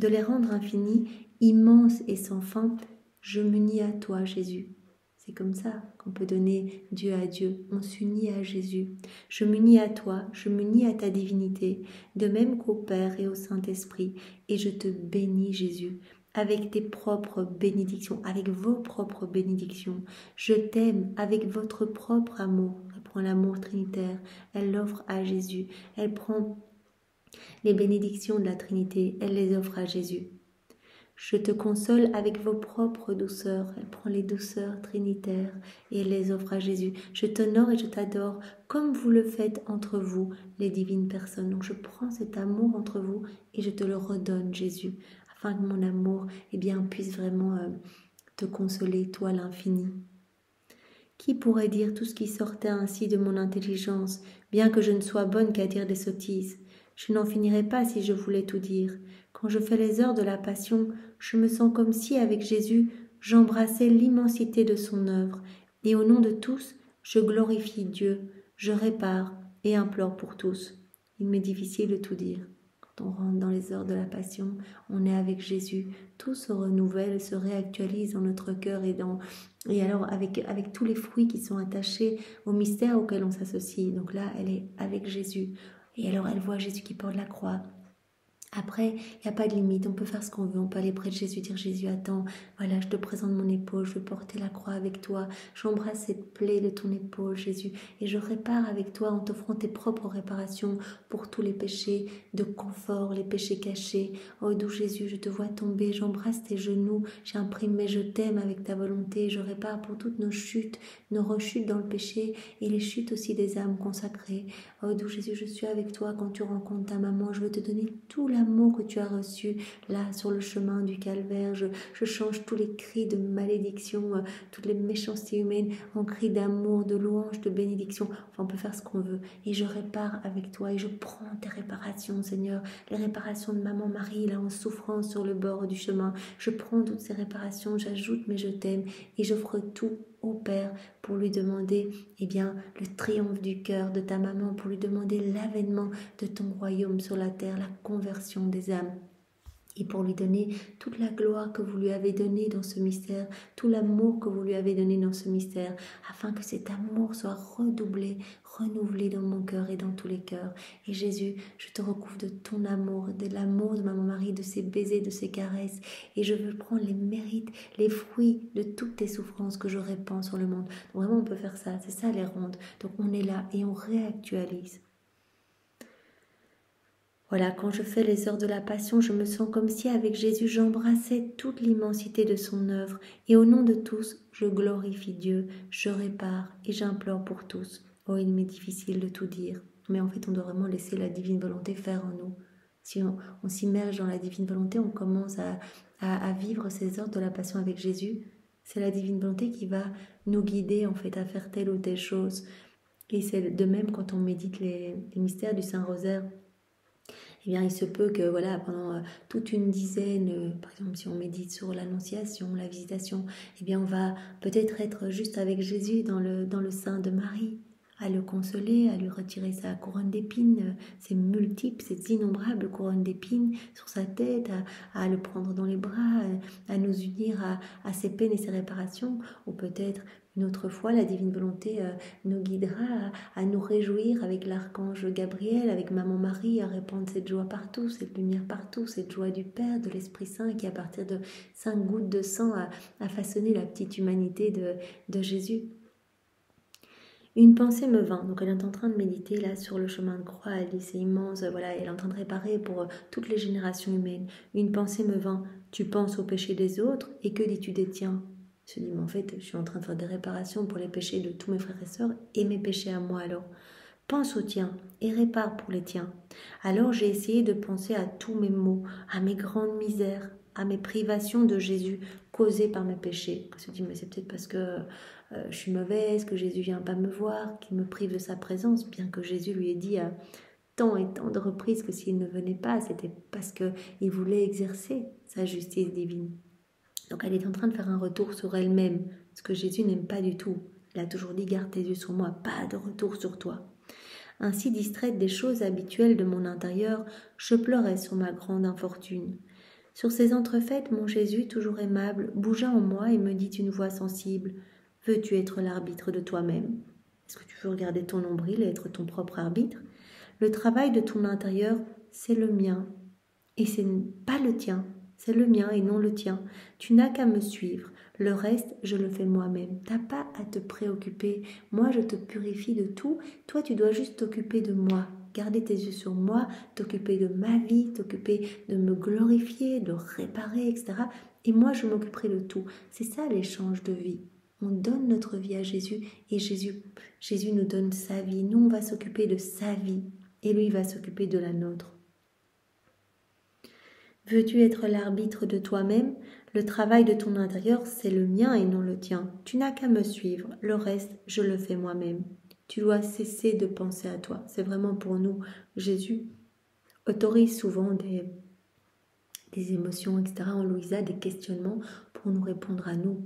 les rendre infinis, immenses et sans fin, je m'unis à toi, Jésus. C'est comme ça qu'on peut donner Dieu à Dieu. On s'unit à Jésus. Je m'unis à toi, je m'unis à ta divinité, de même qu'au Père et au Saint-Esprit. Et je te bénis, Jésus, avec tes propres bénédictions, avec vos propres bénédictions. Je t'aime avec votre propre amour. Elle prend l'amour trinitaire, elle l'offre à Jésus. Elle prend les bénédictions de la Trinité, elle les offre à Jésus. Je te console avec vos propres douceurs. Elle prend les douceurs trinitaires et elle les offre à Jésus. Je t'honore et je t'adore comme vous le faites entre vous, les divines personnes. Donc je prends cet amour entre vous et je te le redonne, Jésus, afin que mon amour puisse vraiment te consoler, toi l'infini. Qui pourrait dire tout ce qui sortait ainsi de mon intelligence, bien que je ne sois bonne qu'à dire des sottises? Je n'en finirais pas si je voulais tout dire. Quand je fais les heures de la Passion, je me sens comme si, avec Jésus, j'embrassais l'immensité de son œuvre, et au nom de tous, je glorifie Dieu, je répare et implore pour tous. Il m'est difficile de tout dire. Quand on rentre dans les heures de la Passion, on est avec Jésus, tout se renouvelle, se réactualise dans notre cœur et alors avec tous les fruits qui sont attachés au mystère auquel on s'associe. Donc là, elle est avec Jésus. Et alors elle voit Jésus qui porte la croix. Après, il n'y a pas de limite, on peut faire ce qu'on veut, on peut aller près de Jésus, dire Jésus, attends, voilà, je te présente mon épaule, je veux porter la croix avec toi, j'embrasse cette plaie de ton épaule, Jésus, et je répare avec toi en t'offrant tes propres réparations pour tous les péchés de confort, les péchés cachés. Oh doux Jésus, je te vois tomber, j'embrasse tes genoux, j'imprime mes je t'aime avec ta volonté, je répare pour toutes nos chutes, nos rechutes dans le péché et les chutes aussi des âmes consacrées. Oh doux Jésus, je suis avec toi quand tu rencontres ta maman, je veux te donner tout l'amour l'amour que tu as reçu là sur le chemin du calvaire. Je change tous les cris de malédiction, toutes les méchancetés humaines en cris d'amour, de louange, de bénédiction. Enfin, on peut faire ce qu'on veut. Et je répare avec toi et je prends tes réparations, Seigneur. Les réparations de maman Marie, là en souffrance sur le bord du chemin. Je prends toutes ces réparations, j'ajoute mais je t'aime et j'offre tout au Père pour lui demander le triomphe du cœur de ta maman, pour lui demander l'avènement de ton royaume sur la terre, la conversion des âmes. Et pour lui donner toute la gloire que vous lui avez donnée dans ce mystère, tout l'amour que vous lui avez donné dans ce mystère, afin que cet amour soit redoublé, renouvelé dans mon cœur et dans tous les cœurs. Et Jésus, je te recouvre de ton amour, de l'amour de maman Marie, de ses baisers, de ses caresses. Et je veux prendre les mérites, les fruits de toutes tes souffrances que je répands sur le monde. Donc vraiment, on peut faire ça, c'est ça les rondes. Donc on est là et on réactualise. Voilà, quand je fais les heures de la Passion, je me sens comme si avec Jésus j'embrassais toute l'immensité de son œuvre. Et au nom de tous, je glorifie Dieu, je répare et j'implore pour tous. Oh, il m'est difficile de tout dire, mais en fait on doit vraiment laisser la divine volonté faire en nous. Si on s'immerge dans la divine volonté, on commence à vivre ces heures de la Passion avec Jésus. C'est la divine volonté qui va nous guider en fait à faire telle ou telle chose. Et c'est de même quand on médite les mystères du Saint-Rosaire. Eh bien, il se peut que pendant toute une dizaine, par exemple, si on médite sur l'Annonciation, la Visitation, eh bien, on va peut-être être juste avec Jésus dans le sein de Marie, à le consoler, à lui retirer sa couronne d'épines, ses multiples, ses innombrables couronnes d'épines sur sa tête, à le prendre dans les bras, à nous unir à ses peines et ses réparations, ou peut-être une autre fois, la divine volonté nous guidera à nous réjouir avec l'archange Gabriel, avec maman Marie, à répandre cette joie partout, cette lumière partout, cette joie du Père, de l'Esprit Saint, qui à partir de 5 gouttes de sang a façonné la petite humanité de Jésus. Une pensée me vint, donc elle est en train de méditer là sur le chemin de croix, elle dit c'est immense, elle est en train de réparer pour toutes les générations humaines. Une pensée me vint, tu penses aux péchés des autres et que dis-tu des tiens ? Je me dis, mais en fait, je suis en train de faire des réparations pour les péchés de tous mes frères et sœurs et mes péchés à moi alors. Pense aux tiens et répare pour les tiens. Alors j'ai essayé de penser à tous mes maux, à mes grandes misères, à mes privations de Jésus causées par mes péchés. Je me dis, mais c'est peut-être parce que je suis mauvaise, que Jésus vient pas me voir, qu'il me prive de sa présence, bien que Jésus lui ait dit à tant et tant de reprises que s'il ne venait pas, c'était parce qu'il voulait exercer sa justice divine. Donc elle est en train de faire un retour sur elle-même, ce que Jésus n'aime pas du tout. Il a toujours dit, garde tes yeux sur moi, pas de retour sur toi. Ainsi distraite des choses habituelles de mon intérieur, je pleurais sur ma grande infortune. Sur ces entrefaites, mon Jésus, toujours aimable, bougea en moi et me dit d'une voix sensible, « Veux-tu être l'arbitre de toi-même ? Est-ce que tu veux regarder ton nombril et être ton propre arbitre ? Le travail de ton intérieur, c'est le mien, et c'est pas le tien. C'est le mien et non le tien. Tu n'as qu'à me suivre. Le reste, je le fais moi-même. T'as pas à te préoccuper. Moi, je te purifie de tout. Toi, tu dois juste t'occuper de moi. Garder tes yeux sur moi, t'occuper de ma vie, t'occuper de me glorifier, de réparer, etc. Et moi, je m'occuperai de tout. C'est ça l'échange de vie. On donne notre vie à Jésus et Jésus nous donne sa vie. Nous, on va s'occuper de sa vie et lui va s'occuper de la nôtre. Veux-tu être l'arbitre de toi-même ? Le travail de ton intérieur, c'est le mien et non le tien. Tu n'as qu'à me suivre. Le reste, je le fais moi-même. Tu dois cesser de penser à toi. C'est vraiment pour nous. Jésus autorise souvent des émotions, etc. En Louisa, des questionnements pour nous répondre à nous.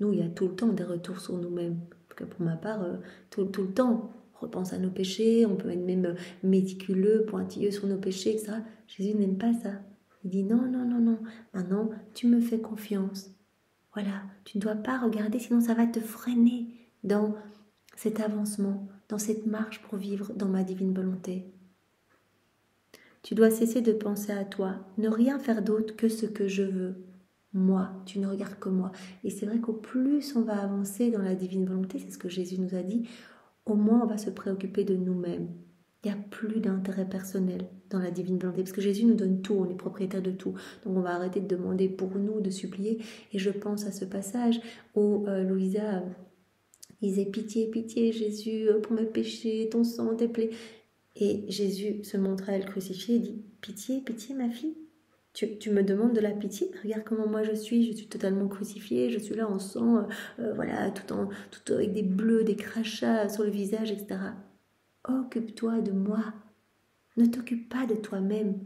Nous, il y a tout le temps des retours sur nous-mêmes. Pour ma part, tout le temps, on repense à nos péchés, on peut être même méticuleux, pointilleux sur nos péchés, etc. Jésus n'aime pas ça. Il dit non, maintenant tu me fais confiance. Voilà, tu ne dois pas regarder, sinon ça va te freiner dans cet avancement, dans cette marche pour vivre dans ma divine volonté. Tu dois cesser de penser à toi, ne rien faire d'autre que ce que je veux. Moi, tu ne regardes que moi. Et c'est vrai qu'au plus on va avancer dans la divine volonté, c'est ce que Jésus nous a dit, au moins on va se préoccuper de nous-mêmes. Il n'y a plus d'intérêt personnel dans la divine volonté, parce que Jésus nous donne tout, on est propriétaire de tout. Donc on va arrêter de demander pour nous, de supplier. Et je pense à ce passage où Louisa disait pitié, pitié Jésus, pour mes péchés, ton sang, tes plaies. Et Jésus se montre à elle crucifiée et dit « Pitié, pitié ma fille, tu me demandes de la pitié, regarde comment moi je suis totalement crucifiée, je suis là en sang, voilà, tout avec des bleus, des crachats sur le visage, etc. Occupe-toi de moi, ne t'occupe pas de toi-même.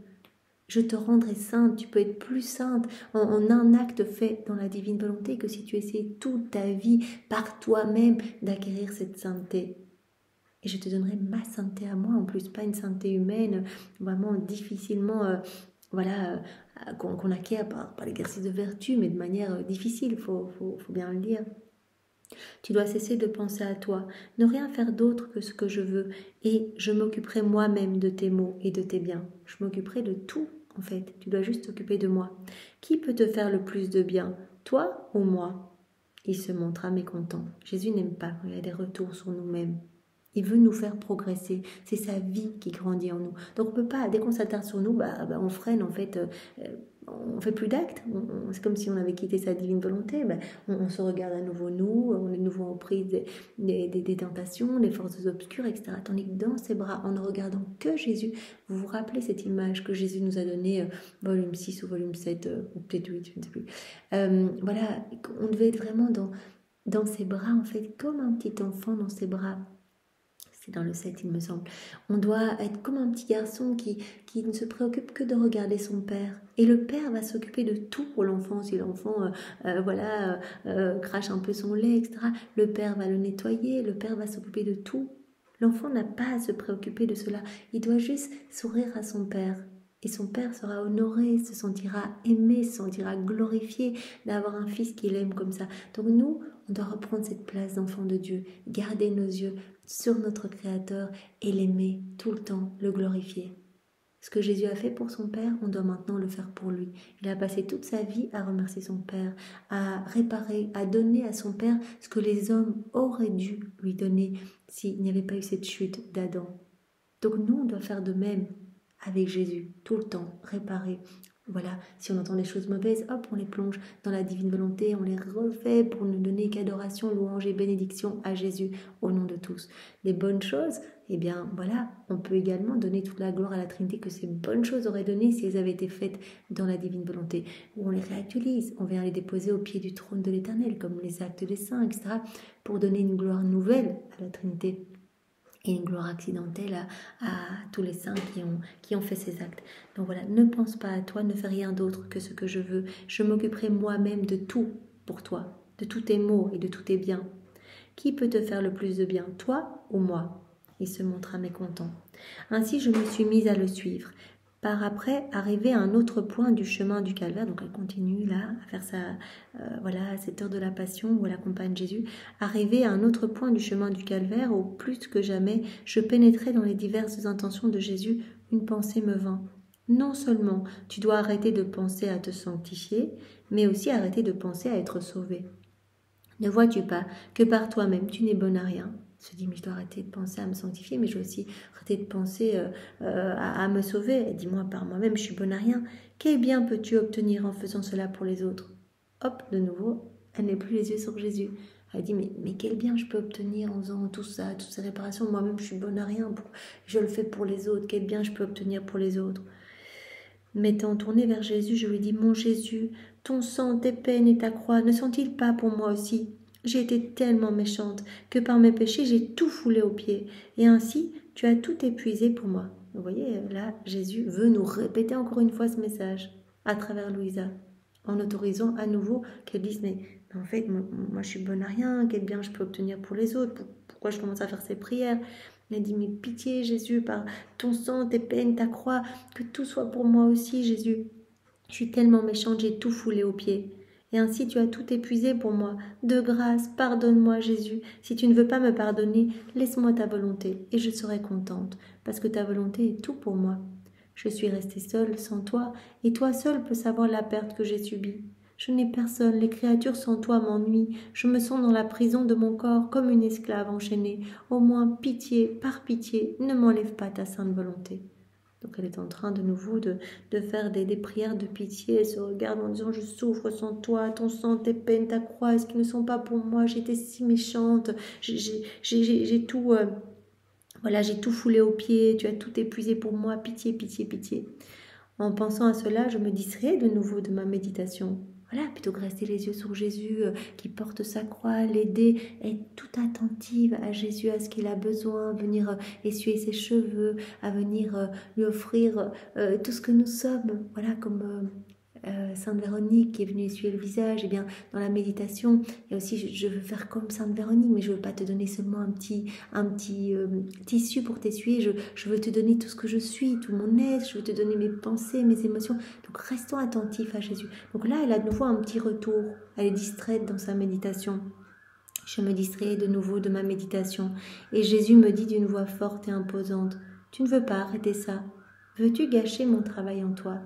Je te rendrai sainte, tu peux être plus sainte en un acte fait dans la divine volonté que si tu essaies toute ta vie par toi-même d'acquérir cette sainteté. Et je te donnerai ma sainteté à moi, en plus, pas une sainteté humaine, vraiment difficilement, qu'on acquiert par l'exercice de vertu, mais de manière difficile, il faut bien le dire. Tu dois cesser de penser à toi, ne rien faire d'autre que ce que je veux, et je m'occuperai moi-même de tes maux et de tes biens. Je m'occuperai de tout, en fait. Tu dois juste t'occuper de moi. Qui peut te faire le plus de bien, toi ou moi? Il se montra mécontent. Jésus n'aime pas quand il y a des retours sur nous-mêmes. Il veut nous faire progresser. C'est sa vie qui grandit en nous. Donc on peut pas, dès qu'on s'attarde sur nous, on freine en fait. On fait plus d'actes. C'est comme si on avait quitté sa divine volonté. On se regarde à nouveau nous. On est de nouveau en prise des tentations, des forces obscures, etc. Tandis que dans ses bras, en ne regardant que Jésus, vous vous rappelez cette image que Jésus nous a donnée, volume 6 ou volume 7, ou peut-être 8, je ne sais plus. Voilà, on devait être vraiment dans ses bras, en fait, comme un petit enfant dans ses bras. C'est dans le 7, il me semble. On doit être comme un petit garçon qui ne se préoccupe que de regarder son père. Et le père va s'occuper de tout pour l'enfant. Si l'enfant crache un peu son lait, etc., le père va le nettoyer, le père va s'occuper de tout. L'enfant n'a pas à se préoccuper de cela. Il doit juste sourire à son père. Et son père sera honoré, se sentira aimé, se sentira glorifié d'avoir un fils qu'il aime comme ça. Donc nous, on doit reprendre cette place d'enfant de Dieu, garder nos yeux sur notre Créateur et l'aimer tout le temps, le glorifier. Ce que Jésus a fait pour son Père, on doit maintenant le faire pour lui. Il a passé toute sa vie à remercier son Père, à réparer, à donner à son Père ce que les hommes auraient dû lui donner s'il n'y avait pas eu cette chute d'Adam. Donc nous, on doit faire de même avec Jésus, tout le temps, réparer. Voilà, si on entend des choses mauvaises, hop, on les plonge dans la divine volonté, on les refait pour ne donner qu'adoration, louange et bénédiction à Jésus au nom de tous. Les bonnes choses, eh bien voilà, on peut également donner toute la gloire à la Trinité que ces bonnes choses auraient donné si elles avaient été faites dans la divine volonté. Ou on les réactualise, on vient les déposer au pied du trône de l'Éternel, comme les actes des saints, etc., pour donner une gloire nouvelle à la Trinité. Et une gloire accidentelle à tous les saints qui ont fait ces actes. Donc voilà, ne pense pas à toi, ne fais rien d'autre que ce que je veux. Je m'occuperai moi-même de tout pour toi, de tous tes maux et de tous tes biens. Qui peut te faire le plus de bien, toi ou moi? Il se montra mécontent. Ainsi je me suis mise à le suivre. Par après, arriver à un autre point du chemin du calvaire, donc elle continue là à faire à cette heure de la passion où elle accompagne Jésus, arriver à un autre point du chemin du calvaire où plus que jamais je pénétrais dans les diverses intentions de Jésus, une pensée me vint. Non seulement tu dois arrêter de penser à te sanctifier, mais aussi arrêter de penser à être sauvé. Ne vois-tu pas que par toi-même tu n'es bonne à rien? Se dit, mais je dois arrêter de penser à me sanctifier, mais je dois aussi arrêter de penser à me sauver. Dis-moi, par moi-même, je suis bonne à rien. Quel bien peux-tu obtenir en faisant cela pour les autres? Hop, de nouveau, elle n'est plus les yeux sur Jésus. Elle dit, mais quel bien je peux obtenir en faisant tout ça, toutes ces réparations? Moi-même, je suis bonne à rien. Je le fais pour les autres. Quel bien je peux obtenir pour les autres? M'étant tournée vers Jésus, je lui dis, mon Jésus, ton sang, tes peines et ta croix, ne sont-ils pas pour moi aussi? J'ai été tellement méchante que par mes péchés, j'ai tout foulé aux pieds. Et ainsi, tu as tout épuisé pour moi. Vous voyez, là, Jésus veut nous répéter encore une fois ce message à travers Louisa, en autorisant à nouveau qu'elle dise, mais en fait, moi, je suis bonne à rien, quel bien je peux obtenir pour les autres, pourquoi je commence à faire ces prières? Elle dit, mais pitié, Jésus, par ton sang, tes peines, ta croix, que tout soit pour moi aussi, Jésus. Je suis tellement méchante, j'ai tout foulé aux pieds. Et ainsi tu as tout épuisé pour moi. De grâce, pardonne-moi, Jésus. Si tu ne veux pas me pardonner, laisse-moi ta volonté, et je serai contente, parce que ta volonté est tout pour moi. Je suis restée seule, sans toi, et toi seul peux savoir la perte que j'ai subie. Je n'ai personne, les créatures sans toi m'ennuient. Je me sens dans la prison de mon corps, comme une esclave enchaînée. Au moins, pitié, par pitié, ne m'enlève pas ta sainte volonté. Donc elle est en train de nouveau de faire des prières de pitié. Elle se regarde en disant, je souffre sans toi, ton sang, tes peines, ta croix, est-ce qu'ils ne sont pas pour moi? J'étais si méchante, j'ai tout... Voilà, j'ai tout foulé aux pieds, tu as tout épuisé pour moi, pitié, pitié, pitié. En pensant à cela, je me distrayais de nouveau de ma méditation. Voilà, plutôt que rester les yeux sur Jésus qui porte sa croix, l'aider, être tout attentive à Jésus, à ce qu'il a besoin, venir essuyer ses cheveux, à venir lui offrir tout ce que nous sommes. Voilà, comme Sainte Véronique qui est venue essuyer le visage, et bien dans la méditation, il y a aussi je veux faire comme Sainte Véronique, mais je veux pas te donner seulement un petit tissu pour t'essuyer, je veux te donner tout ce que je suis, tout mon être, je veux te donner mes pensées, mes émotions. Donc restons attentifs à Jésus. Donc là, elle a de nouveau un petit retour, elle est distraite dans sa méditation. Je me distrayais de nouveau de ma méditation, et Jésus me dit d'une voix forte et imposante, tu ne veux pas arrêter ça? Veux-tu gâcher mon travail en toi?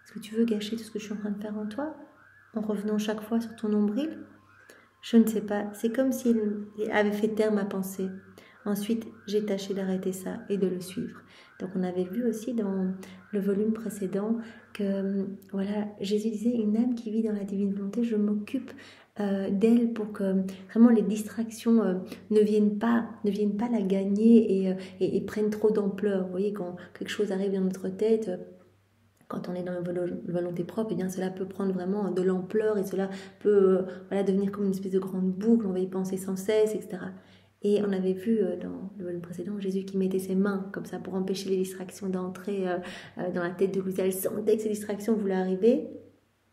Est-ce que tu veux gâcher tout ce que je suis en train de faire en toi, en revenant chaque fois sur ton nombril? Je ne sais pas, c'est comme s'il avait fait taire ma pensée. Ensuite, j'ai tâché d'arrêter ça et de le suivre. Donc on avait vu aussi dans le volume précédent que voilà, Jésus disait, une âme qui vit dans la divine volonté, je m'occupe d'elle pour que vraiment les distractions ne viennent pas la gagner et prennent trop d'ampleur. Vous voyez, quand quelque chose arrive dans notre tête, quand on est dans une volonté propre, eh bien cela peut prendre vraiment de l'ampleur et cela peut voilà, devenir comme une espèce de grande boucle, on va y penser sans cesse, etc. Et on avait vu dans le volume précédent Jésus qui mettait ses mains comme ça pour empêcher les distractions d'entrer dans la tête de Louisa. Elle sentait que ces distractions voulaient arriver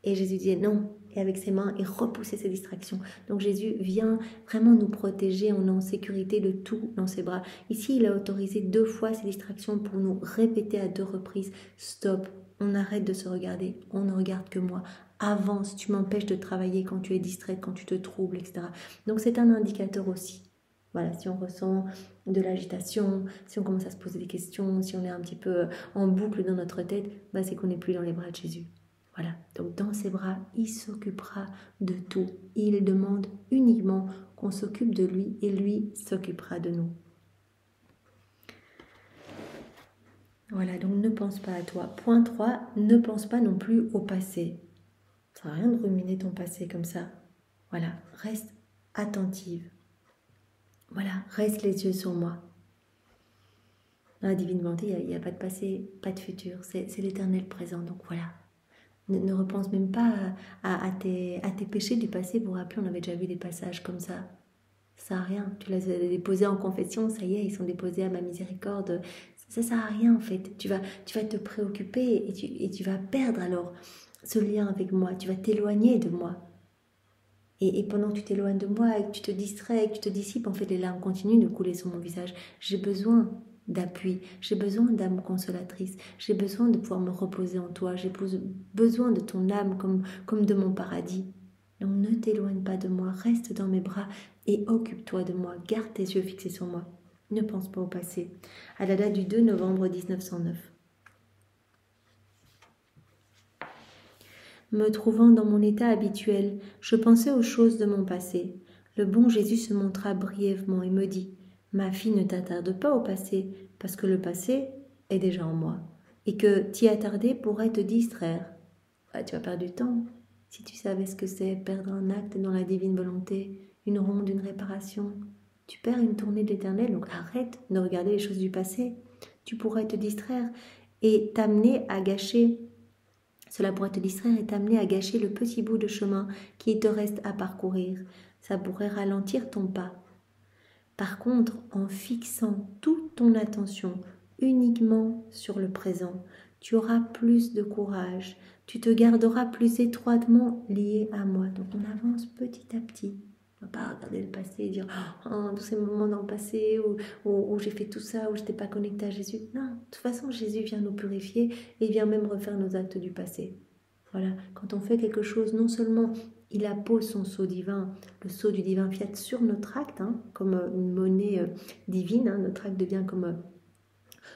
et Jésus disait non. Et avec ses mains, il repoussait ces distractions. Donc Jésus vient vraiment nous protéger, on est en sécurité de tout dans ses bras. Ici, il a autorisé 2 fois ces distractions pour nous répéter à 2 reprises, stop, on arrête de se regarder, on ne regarde que moi. Avance, tu m'empêches de travailler quand tu es distraite, quand tu te troubles, etc. Donc c'est un indicateur aussi. Voilà, si on ressent de l'agitation, si on commence à se poser des questions, si on est un petit peu en boucle dans notre tête, bah c'est qu'on n'est plus dans les bras de Jésus. Voilà, donc dans ses bras, il s'occupera de tout. Il demande uniquement qu'on s'occupe de lui et lui s'occupera de nous. Voilà, donc ne pense pas à toi. Point 3, ne pense pas non plus au passé. Ça sert à rien de ruminer ton passé comme ça. Voilà, reste attentive. Voilà, reste les yeux sur moi. Dans la divine volonté, il n'y a pas de passé, pas de futur. C'est l'éternel présent, donc voilà. Ne repense même pas à tes péchés du passé. Vous vous rappelez, on avait déjà vu des passages comme ça. Ça sert à rien. Tu les as déposés en confession, ça y est, ils sont déposés à ma miséricorde. Ça sert à rien en fait. Tu vas te préoccuper et tu vas perdre alors ce lien avec moi. Tu vas t'éloigner de moi. Et pendant que tu t'éloignes de moi et que tu te distrais et que tu te dissipes, en fait, les larmes continuent de couler sur mon visage. J'ai besoin d'appui, j'ai besoin d'âme consolatrice, j'ai besoin de pouvoir me reposer en toi, j'ai besoin de ton âme comme de mon paradis. Donc ne t'éloigne pas de moi, reste dans mes bras et occupe-toi de moi, garde tes yeux fixés sur moi. Ne pense pas au passé. À la date du 2 novembre 1909. Me trouvant dans mon état habituel, je pensais aux choses de mon passé. Le bon Jésus se montra brièvement et me dit « Ma fille, ne t'attarde pas au passé, parce que le passé est déjà en moi, et que t'y attarder pourrait te distraire. Ah, tu vas perdre du temps. Si tu savais ce que c'est perdre un acte dans la divine volonté, une ronde, une réparation, tu perds une tournée de l'éternel, donc arrête de regarder les choses du passé. Tu pourrais te distraire et t'amener à gâcher. Cela pourrait te distraire et t'amener à gâcher le petit bout de chemin qui te reste à parcourir. Ça pourrait ralentir ton pas. Par contre, en fixant toute ton attention uniquement sur le présent, tu auras plus de courage, tu te garderas plus étroitement lié à moi. Donc on avance petit à petit. On ne va pas regarder le passé et dire oh, tous ces moments dans le passé où j'ai fait tout ça, où je n'étais pas connectée à Jésus. Non, de toute façon, Jésus vient nous purifier et vient même refaire nos actes du passé. Voilà, quand on fait quelque chose, non seulement il appose son sceau divin, le sceau du divin fiat sur notre acte, comme une monnaie divine, notre acte devient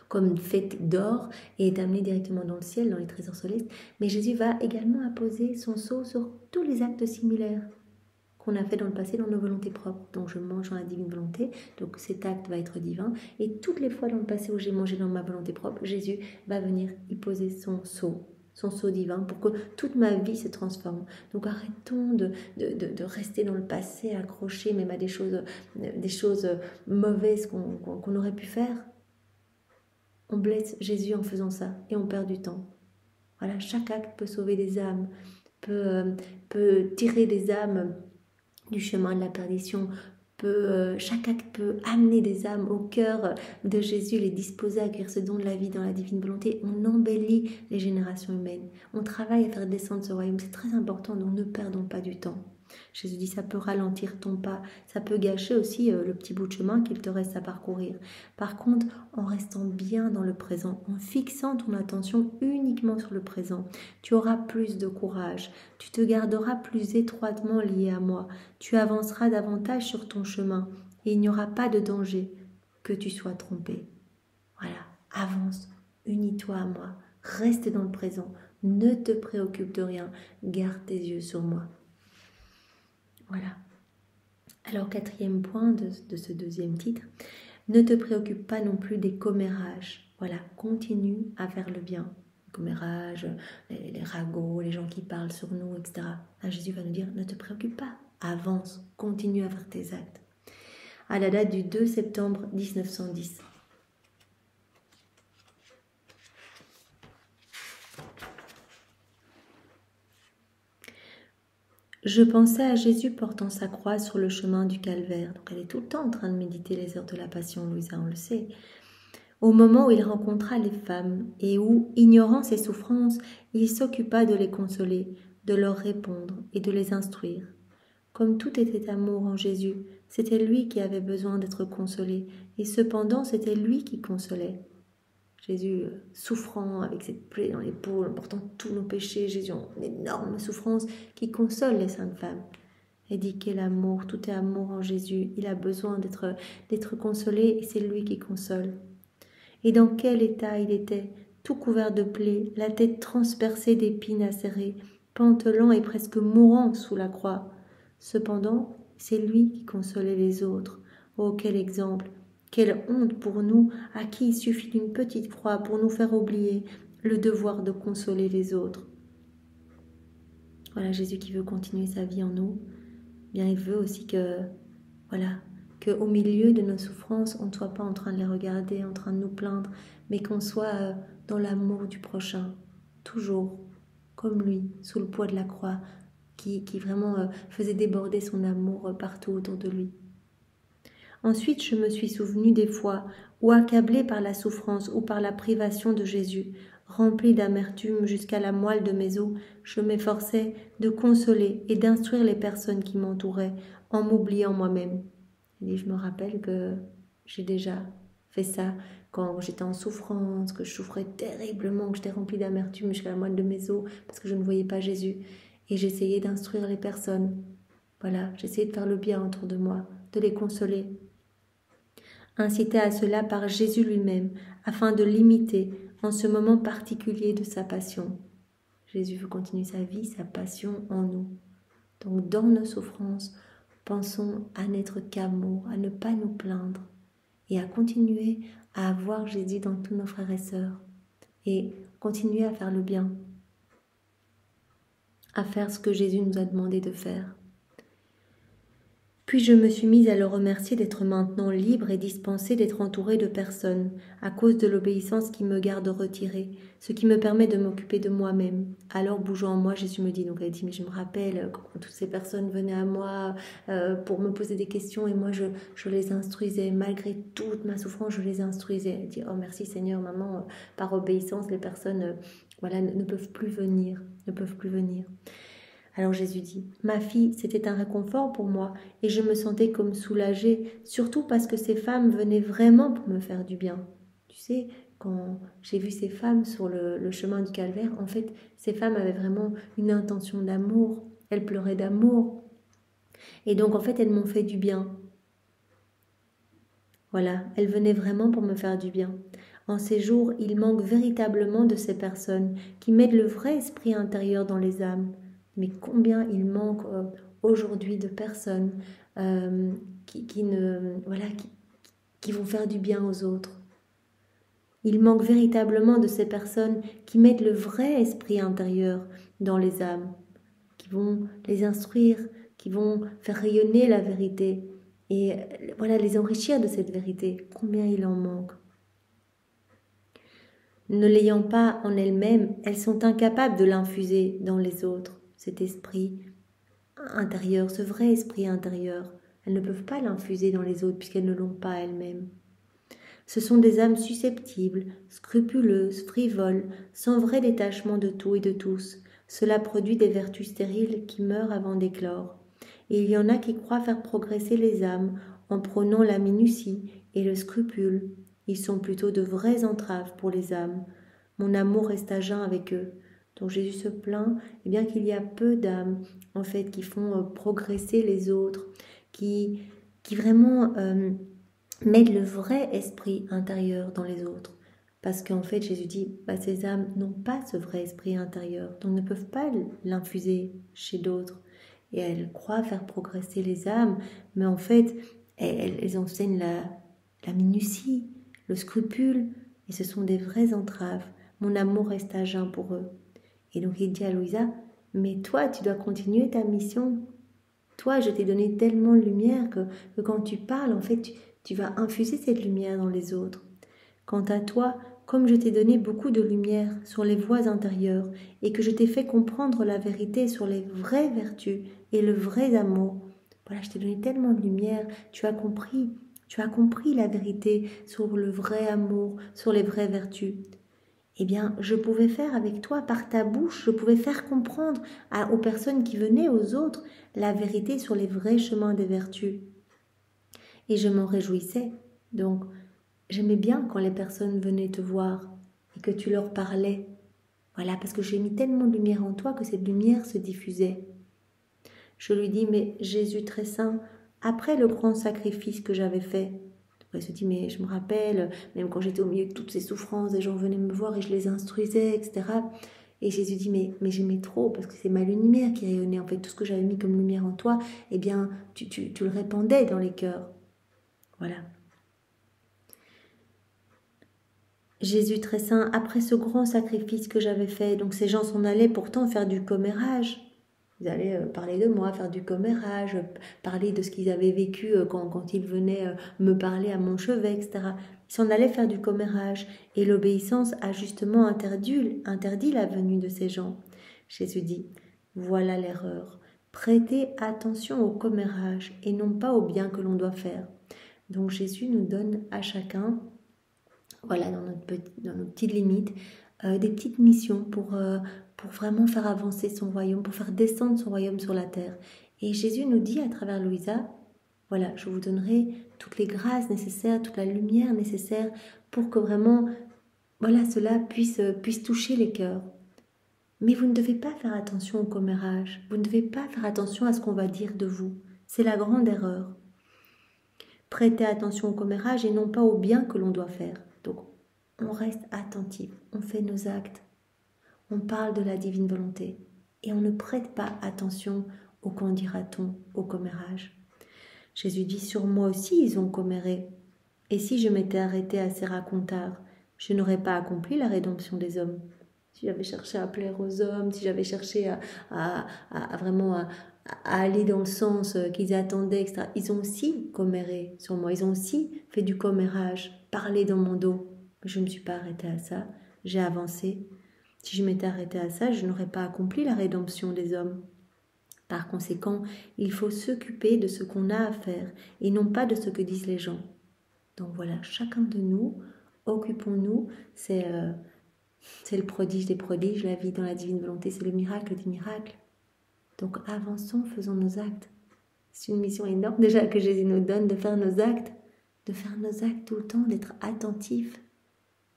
comme faite d'or et est amené directement dans le ciel, dans les trésors célestes, mais Jésus va également apposer son sceau sur tous les actes similaires qu'on a fait dans le passé dans nos volontés propres. Donc je mange dans la divine volonté, donc cet acte va être divin, et toutes les fois dans le passé où j'ai mangé dans ma volonté propre, Jésus va venir y poser son sceau divin pour que toute ma vie se transforme. Donc arrêtons de rester dans le passé, accrochés même à des choses mauvaises qu'on aurait pu faire. on blesse Jésus en faisant ça et on perd du temps. Voilà, chaque acte peut sauver des âmes, peut tirer des âmes du chemin de la perdition, chaque acte peut amener des âmes au cœur de Jésus, les disposer à accueillir ce don de la vie dans la divine volonté. On embellit les générations humaines. On travaille à faire descendre ce royaume. C'est très important, donc ne perdons pas du temps. Jésus dit, ça peut ralentir ton pas, ça peut gâcher aussi le petit bout de chemin qu'il te reste à parcourir. Par contre, en restant bien dans le présent, en fixant ton attention uniquement sur le présent, tu auras plus de courage, tu te garderas plus étroitement lié à moi, tu avanceras davantage sur ton chemin et il n'y aura pas de danger que tu sois trompé. Voilà, avance, unis-toi à moi, reste dans le présent, ne te préoccupe de rien, garde tes yeux sur moi. Voilà. Alors, 4e point de ce 2e titre, ne te préoccupe pas non plus des commérages. Voilà, continue à faire le bien. Les commérages, les ragots, les gens qui parlent sur nous, etc. Là, Jésus va nous dire, ne te préoccupe pas, avance, continue à faire tes actes. À la date du 2 septembre 1910. Je pensais à Jésus portant sa croix sur le chemin du calvaire. Donc elle est tout le temps en train de méditer les heures de la passion, Louisa, on le sait. Au moment où il rencontra les femmes et où, ignorant ses souffrances, il s'occupa de les consoler, de leur répondre et de les instruire. Comme tout était amour en Jésus, c'était lui qui avait besoin d'être consolé, et cependant c'était lui qui consolait. Jésus souffrant avec cette plaie dans l'épaule, en portant tous nos péchés, Jésus en énorme souffrance, qui console les saintes femmes. Et dit quel amour, tout est amour en Jésus, il a besoin d'être consolé et c'est lui qui console. Et dans quel état il était, tout couvert de plaies, la tête transpercée d'épines acérées, pantelant et presque mourant sous la croix. Cependant, c'est lui qui consolait les autres. Oh, quel exemple! Quelle honte pour nous, à qui il suffit d'une petite croix pour nous faire oublier le devoir de consoler les autres. Voilà, Jésus qui veut continuer sa vie en nous, bien il veut aussi qu'au milieu de nos souffrances, on ne soit pas en train de les regarder, en train de nous plaindre, mais qu'on soit dans l'amour du prochain, toujours, comme lui, sous le poids de la croix, qui vraiment faisait déborder son amour partout autour de lui. Ensuite, je me suis souvenu des fois où, accablé par la souffrance ou par la privation de Jésus, rempli d'amertume jusqu'à la moelle de mes os, je m'efforçais de consoler et d'instruire les personnes qui m'entouraient en m'oubliant moi-même. Et je me rappelle que j'ai déjà fait ça quand j'étais en souffrance, que je souffrais terriblement, que j'étais remplie d'amertume jusqu'à la moelle de mes os parce que je ne voyais pas Jésus. Et j'essayais d'instruire les personnes. Voilà, j'essayais de faire le bien autour de moi, de les consoler. Incité à cela par Jésus lui-même, afin de l'imiter en ce moment particulier de sa passion. Jésus veut continuer sa vie, sa passion en nous. Donc dans nos souffrances, pensons à n'être qu'amour, à ne pas nous plaindre et à continuer à avoir Jésus dans tous nos frères et sœurs et continuer à faire le bien, à faire ce que Jésus nous a demandé de faire. Puis je me suis mise à le remercier d'être maintenant libre et dispensée d'être entourée de personnes, à cause de l'obéissance qui me garde retirée, ce qui me permet de m'occuper de moi-même. Alors bougeant en moi, Jésus me dit, donc elle dit, mais je me rappelle quand toutes ces personnes venaient à moi pour me poser des questions et moi je les instruisais, malgré toute ma souffrance, je les instruisais. Elle dit, oh merci Seigneur, maman, par obéissance, les personnes ne peuvent plus venir, ne peuvent plus venir. Alors Jésus dit, ma fille, c'était un réconfort pour moi et je me sentais comme soulagée, surtout parce que ces femmes venaient vraiment pour me faire du bien. Tu sais, quand j'ai vu ces femmes sur le chemin du calvaire, en fait, ces femmes avaient vraiment une intention d'amour, elles pleuraient d'amour. Et donc, en fait, elles m'ont fait du bien. Voilà, elles venaient vraiment pour me faire du bien. En ces jours, il manque véritablement de ces personnes qui mettent le vrai esprit intérieur dans les âmes. Mais combien il manque aujourd'hui de personnes qui vont faire du bien aux autres. Il manque véritablement de ces personnes qui mettent le vrai esprit intérieur dans les âmes, qui vont les instruire, qui vont faire rayonner la vérité et les enrichir de cette vérité. Combien il en manque. Ne l'ayant pas en elles-mêmes, elles sont incapables de l'infuser dans les autres, cet esprit intérieur, ce vrai esprit intérieur. Elles ne peuvent pas l'infuser dans les autres puisqu'elles ne l'ont pas elles-mêmes. Ce sont des âmes susceptibles, scrupuleuses, frivoles, sans vrai détachement de tout et de tous. Cela produit des vertus stériles qui meurent avant d'éclore. Et il y en a qui croient faire progresser les âmes en prônant la minutie et le scrupule. Ils sont plutôt de vraies entraves pour les âmes. Mon amour reste à jeun avec eux. Donc Jésus se plaint bien qu'il y a peu d'âmes en fait qui font progresser les autres, qui vraiment mettent le vrai esprit intérieur dans les autres. Parce qu'en fait Jésus dit ces âmes n'ont pas ce vrai esprit intérieur, donc ne peuvent pas l'infuser chez d'autres. Et elles croient faire progresser les âmes, mais en fait elles enseignent la minutie, le scrupule, et ce sont des vraies entraves. Mon amour reste à jeun pour eux. Et donc il dit à Louisa, mais toi tu dois continuer ta mission. Toi je t'ai donné tellement de lumière que quand tu parles, en fait tu vas infuser cette lumière dans les autres. Quant à toi, comme je t'ai donné beaucoup de lumière sur les voies intérieures et que je t'ai fait comprendre la vérité sur les vraies vertus et le vrai amour, voilà, je t'ai donné tellement de lumière, tu as compris la vérité sur le vrai amour, sur les vraies vertus. Eh bien, je pouvais faire avec toi, par ta bouche, je pouvais faire comprendre aux personnes qui venaient, aux autres, la vérité sur les vrais chemins des vertus. Et je m'en réjouissais. Donc, j'aimais bien quand les personnes venaient te voir et que tu leur parlais. Voilà, parce que j'ai mis tellement de lumière en toi que cette lumière se diffusait. Je lui dis, mais Jésus très saint, après le grand sacrifice que j'avais fait, elle se dit, mais je me rappelle, même quand j'étais au milieu de toutes ces souffrances, des gens venaient me voir et je les instruisais, etc. Et Jésus dit, mais j'aimais trop, parce que c'est ma lumière qui rayonnait. En fait, tout ce que j'avais mis comme lumière en toi, eh bien, tu le répandais dans les cœurs. Voilà. Jésus très saint, après ce grand sacrifice que j'avais fait, donc ces gens s'en allaient pourtant faire du commérage. Ils allaient parler de moi, faire du commérage, parler de ce qu'ils avaient vécu quand ils venaient me parler à mon chevet, etc. Ils s'en allaient faire du commérage. Et l'obéissance a justement interdit la venue de ces gens. Jésus dit, voilà l'erreur. Prêtez attention au commérage et non pas au bien que l'on doit faire. Donc Jésus nous donne à chacun, voilà, dans nos petites limites, des petites missions pour vraiment faire avancer son royaume, pour faire descendre son royaume sur la terre. Et Jésus nous dit à travers Louisa, voilà, je vous donnerai toutes les grâces nécessaires, toute la lumière nécessaire pour que vraiment, voilà, cela puisse toucher les cœurs. Mais vous ne devez pas faire attention au commérage, vous ne devez pas faire attention à ce qu'on va dire de vous. C'est la grande erreur. Prêtez attention au commérage et non pas au bien que l'on doit faire. Donc, on reste attentif, on fait nos actes, on parle de la divine volonté et on ne prête pas attention au qu'en dira-t-on, au commérage. Jésus dit, sur moi aussi ils ont comméré. Et si je m'étais arrêté à ces racontars, je n'aurais pas accompli la rédemption des hommes. Si j'avais cherché à plaire aux hommes, si j'avais cherché à aller dans le sens qu'ils attendaient, etc. Ils ont aussi comméré sur moi, ils ont aussi fait du commérage, parlé dans mon dos. Je ne me suis pas arrêtée à ça, j'ai avancé. Si je m'étais arrêtée à ça, je n'aurais pas accompli la rédemption des hommes. Par conséquent, il faut s'occuper de ce qu'on a à faire et non pas de ce que disent les gens. Donc voilà, chacun de nous, occupons-nous, c'est le prodige des prodiges, la vie dans la divine volonté, c'est le miracle des miracles. Donc avançons, faisons nos actes. C'est une mission énorme déjà que Jésus nous donne de faire nos actes tout le temps, d'être attentifs.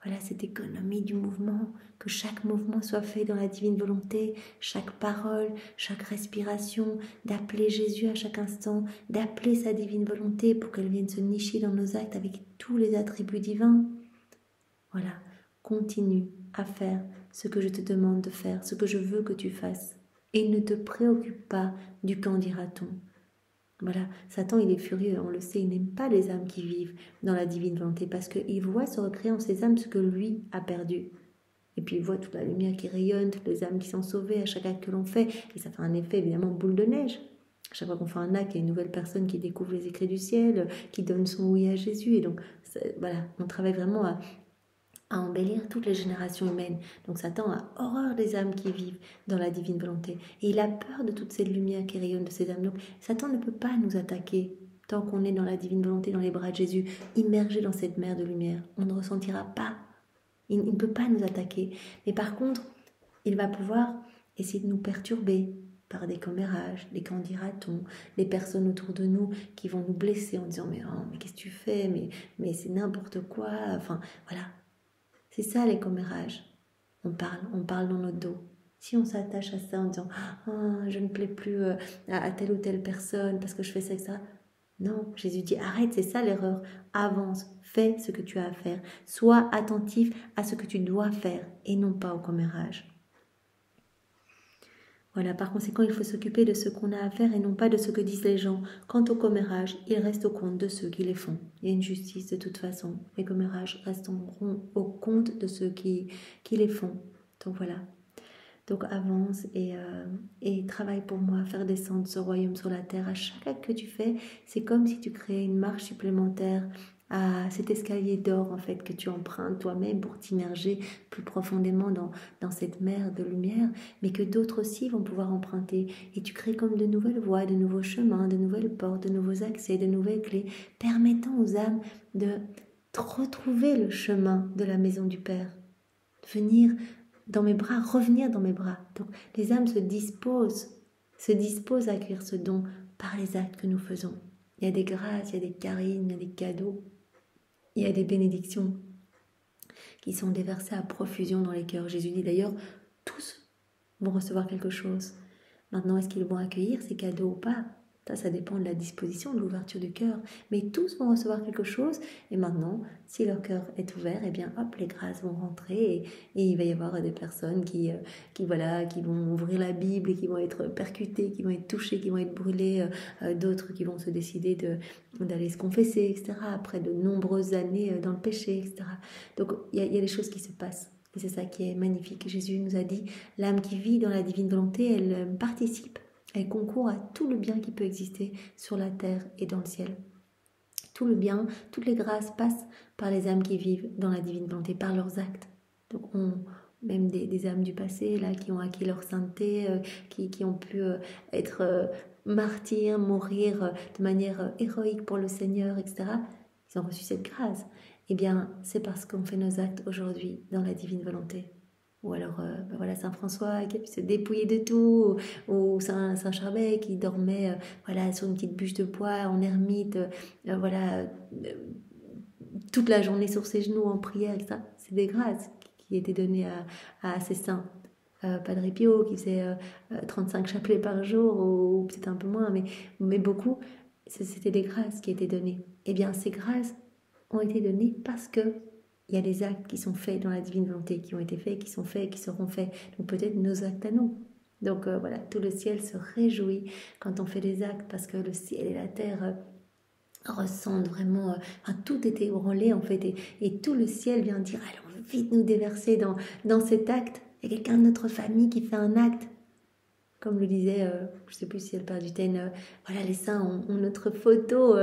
Voilà cette économie du mouvement, que chaque mouvement soit fait dans la divine volonté, chaque parole, chaque respiration, d'appeler Jésus à chaque instant, d'appeler sa divine volonté pour qu'elle vienne se nicher dans nos actes avec tous les attributs divins. Voilà, continue à faire ce que je te demande de faire, ce que je veux que tu fasses. Et ne te préoccupe pas du qu'en dira-t-on. Voilà, Satan il est furieux, on le sait, il n'aime pas les âmes qui vivent dans la divine volonté parce qu'il voit se recréer en ces âmes ce que lui a perdu. Et puis il voit toute la lumière qui rayonne, toutes les âmes qui sont sauvées à chaque acte que l'on fait. Et ça fait un effet évidemment boule de neige. À chaque fois qu'on fait un acte, il y a une nouvelle personne qui découvre les écrits du ciel, qui donne son oui à Jésus. Et donc voilà, on travaille vraiment à embellir toutes les générations humaines. Donc Satan a horreur des âmes qui vivent dans la divine volonté. Et il a peur de toute cette lumière qui rayonne de ces âmes. Donc Satan ne peut pas nous attaquer tant qu'on est dans la divine volonté, dans les bras de Jésus, immergé dans cette mer de lumière. On ne ressentira pas. Il ne peut pas nous attaquer. Mais par contre, il va pouvoir essayer de nous perturber par des commérages, des qu'en dira-t-on, des personnes autour de nous qui vont nous blesser en disant « mais qu'est-ce que tu fais, mais c'est n'importe quoi ». Enfin, voilà. C'est ça les commérages. On parle dans notre dos. Si on s'attache à ça en disant « je ne plais plus à telle ou telle personne parce que je fais ça et ça », non, Jésus dit arrête, c'est ça l'erreur. Avance, fais ce que tu as à faire. Sois attentif à ce que tu dois faire et non pas au commérage. Voilà, par conséquent, il faut s'occuper de ce qu'on a à faire et non pas de ce que disent les gens. Quant aux commérages, ils restent au compte de ceux qui les font. Il y a une justice de toute façon. Les commérages resteront au compte de ceux qui les font. Donc voilà. Donc avance et travaille pour moi, faire descendre ce royaume sur la terre. À chaque acte que tu fais, c'est comme si tu créais une marche supplémentaire à cet escalier d'or en fait que tu empruntes toi-même pour t'immerger plus profondément dans cette mer de lumière, mais que d'autres aussi vont pouvoir emprunter. Et tu crées comme de nouvelles voies, de nouveaux chemins, de nouvelles portes, de nouveaux accès, de nouvelles clés, permettant aux âmes de retrouver le chemin de la maison du Père, de venir dans mes bras, revenir dans mes bras. Donc les âmes se disposent à accueillir ce don par les actes que nous faisons. Il y a des grâces, il y a des carines, il y a des cadeaux, il y a des bénédictions qui sont déversées à profusion dans les cœurs. Jésus dit d'ailleurs, tous vont recevoir quelque chose. Maintenant, est-ce qu'ils vont accueillir ces cadeaux ou pas ? Ça dépend de la disposition, de l'ouverture du cœur. Mais tous vont recevoir quelque chose. Et maintenant, si leur cœur est ouvert, eh bien, hop, les grâces vont rentrer. Et il va y avoir des personnes qui vont ouvrir la Bible et qui vont être percutées, qui vont être touchées, qui vont être brûlées. D'autres qui vont se décider d'aller se confesser, etc. Après de nombreuses années dans le péché, etc. Donc, il y a des choses qui se passent. Et c'est ça qui est magnifique. Jésus nous a dit, l'âme qui vit dans la divine volonté, elle participe. Elle concourt à tout le bien qui peut exister sur la terre et dans le ciel. Tout le bien, toutes les grâces passent par les âmes qui vivent dans la divine volonté, par leurs actes. Donc même des âmes du passé là, qui ont acquis leur sainteté, qui ont pu être martyrs, mourir de manière héroïque pour le Seigneur, etc. Ils ont reçu cette grâce. Eh bien, c'est parce qu'on fait nos actes aujourd'hui dans la divine volonté. Ou alors, voilà, Saint François qui a pu se dépouiller de tout, ou Saint Charbet qui dormait voilà, sur une petite bûche de bois en ermite, voilà, toute la journée sur ses genoux en prière, etc. C'est des grâces qui étaient données à ces saints. Padre Pio qui faisait 35 chapelets par jour, ou peut-être un peu moins, mais beaucoup, c'était des grâces qui étaient données. Eh bien, ces grâces ont été données parce que il y a des actes qui sont faits dans la divine volonté, qui ont été faits, qui sont faits, qui seront faits. Donc peut-être nos actes à nous. Donc voilà, tout le ciel se réjouit quand on fait des actes parce que le ciel et la terre ressentent vraiment... tout est ébranlé en fait et tout le ciel vient dire « Allons vite nous déverser dans cet acte. » Il y a quelqu'un de notre famille qui fait un acte. Comme le disait, je ne sais plus si elle parle du Taine, voilà, les saints ont notre photo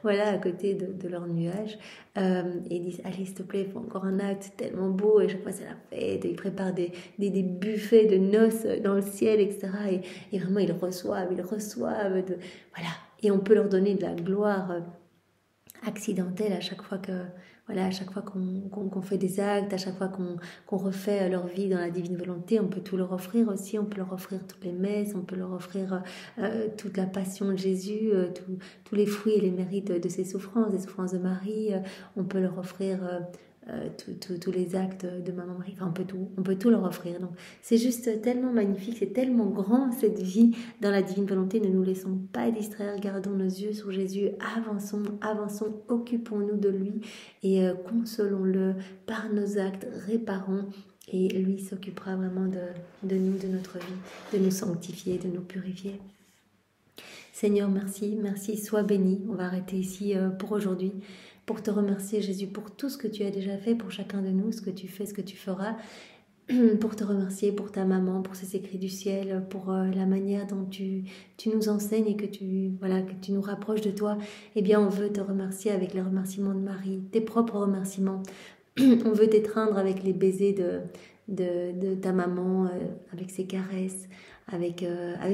voilà, à côté de leur nuage. Et ils disent, allez, s'il te plaît, il faut encore un acte, c'est tellement beau. Et chaque fois, c'est la fête. Et ils préparent des buffets de noces dans le ciel, etc. Et vraiment, ils reçoivent. Voilà. Et on peut leur donner de la gloire accidentelle à chaque fois qu'on fait des actes, à chaque fois qu'on refait leur vie dans la divine volonté. On peut tout leur offrir aussi, on peut leur offrir toutes les messes, on peut leur offrir toute la passion de Jésus, tous les fruits et les mérites de ses souffrances, des souffrances de Marie. On peut leur offrir tous les actes de Maman Marie, enfin on peut tout leur offrir. Donc c'est juste tellement magnifique, c'est tellement grand cette vie dans la divine volonté. Ne nous laissons pas distraire, gardons nos yeux sur Jésus, avançons, occupons-nous de lui et consolons-le par nos actes, réparons, et lui s'occupera vraiment de nous, de notre vie, de nous sanctifier, de nous purifier. Seigneur, merci, sois béni. On va arrêter ici pour aujourd'hui, pour te remercier Jésus pour tout ce que tu as déjà fait pour chacun de nous, ce que tu fais, ce que tu feras, pour te remercier pour ta maman, pour ces écrits du ciel, pour la manière dont tu nous enseignes et que tu nous rapproches de toi. Eh bien, on veut te remercier avec les remerciements de Marie, tes propres remerciements, On veut t'étreindre avec les baisers de ta maman, avec ses caresses, avec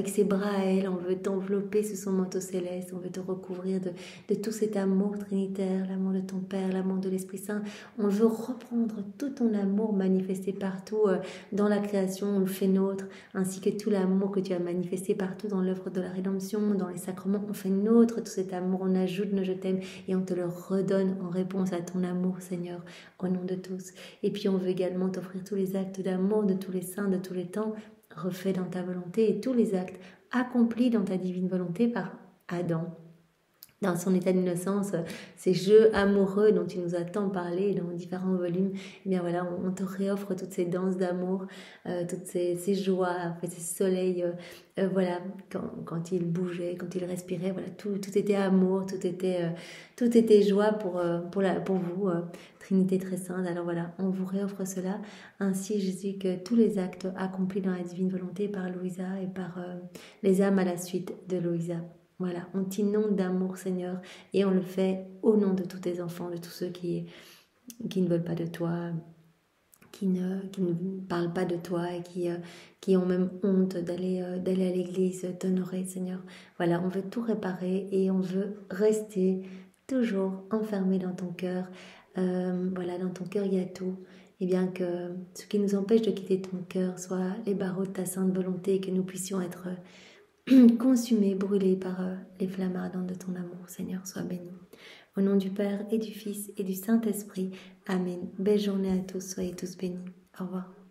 ses bras à elle. On veut t'envelopper sous son manteau céleste. On veut te recouvrir de tout cet amour trinitaire, l'amour de ton Père, l'amour de l'Esprit Saint. On veut reprendre tout ton amour manifesté partout dans la création. On le fait nôtre, ainsi que tout l'amour que tu as manifesté partout dans l'œuvre de la rédemption, dans les sacrements. On fait nôtre tout cet amour. On ajoute nos je t'aime et on te le redonne en réponse à ton amour, Seigneur, au nom de tous. Et puis on veut également t'offrir tous les actes d'amour de tous les saints, de tous les temps, refaits dans ta volonté, et tous les actes accomplis dans ta divine volonté par Adam. Dans son état d'innocence, ces jeux amoureux dont tu nous as tant parlé dans différents volumes, eh bien voilà, on te réoffre toutes ces danses d'amour, toutes ces joies, en fait, ces soleils, voilà, quand il bougeait, quand il respirait, voilà, tout était amour, tout était joie pour vous, Trinité très sainte. Alors voilà, on vous réoffre cela. Ainsi, Jésus, que tous les actes accomplis dans la divine volonté par Louisa et par les âmes à la suite de Louisa. Voilà, on t'inonde d'amour, Seigneur, et on le fait au nom de tous tes enfants, de tous ceux qui ne veulent pas de toi, qui ne parlent pas de toi et qui ont même honte d'aller à l'église t'honorer, Seigneur. Voilà, on veut tout réparer et on veut rester toujours enfermé dans ton cœur. Voilà, dans ton cœur, il y a tout. Et bien que ce qui nous empêche de quitter ton cœur soit les barreaux de ta sainte volonté, et que nous puissions être consumés, brûlés par les flammes ardentes de ton amour, Seigneur, sois béni. Au nom du Père et du Fils et du Saint-Esprit. Amen. Belle journée à tous, soyez tous bénis. Au revoir.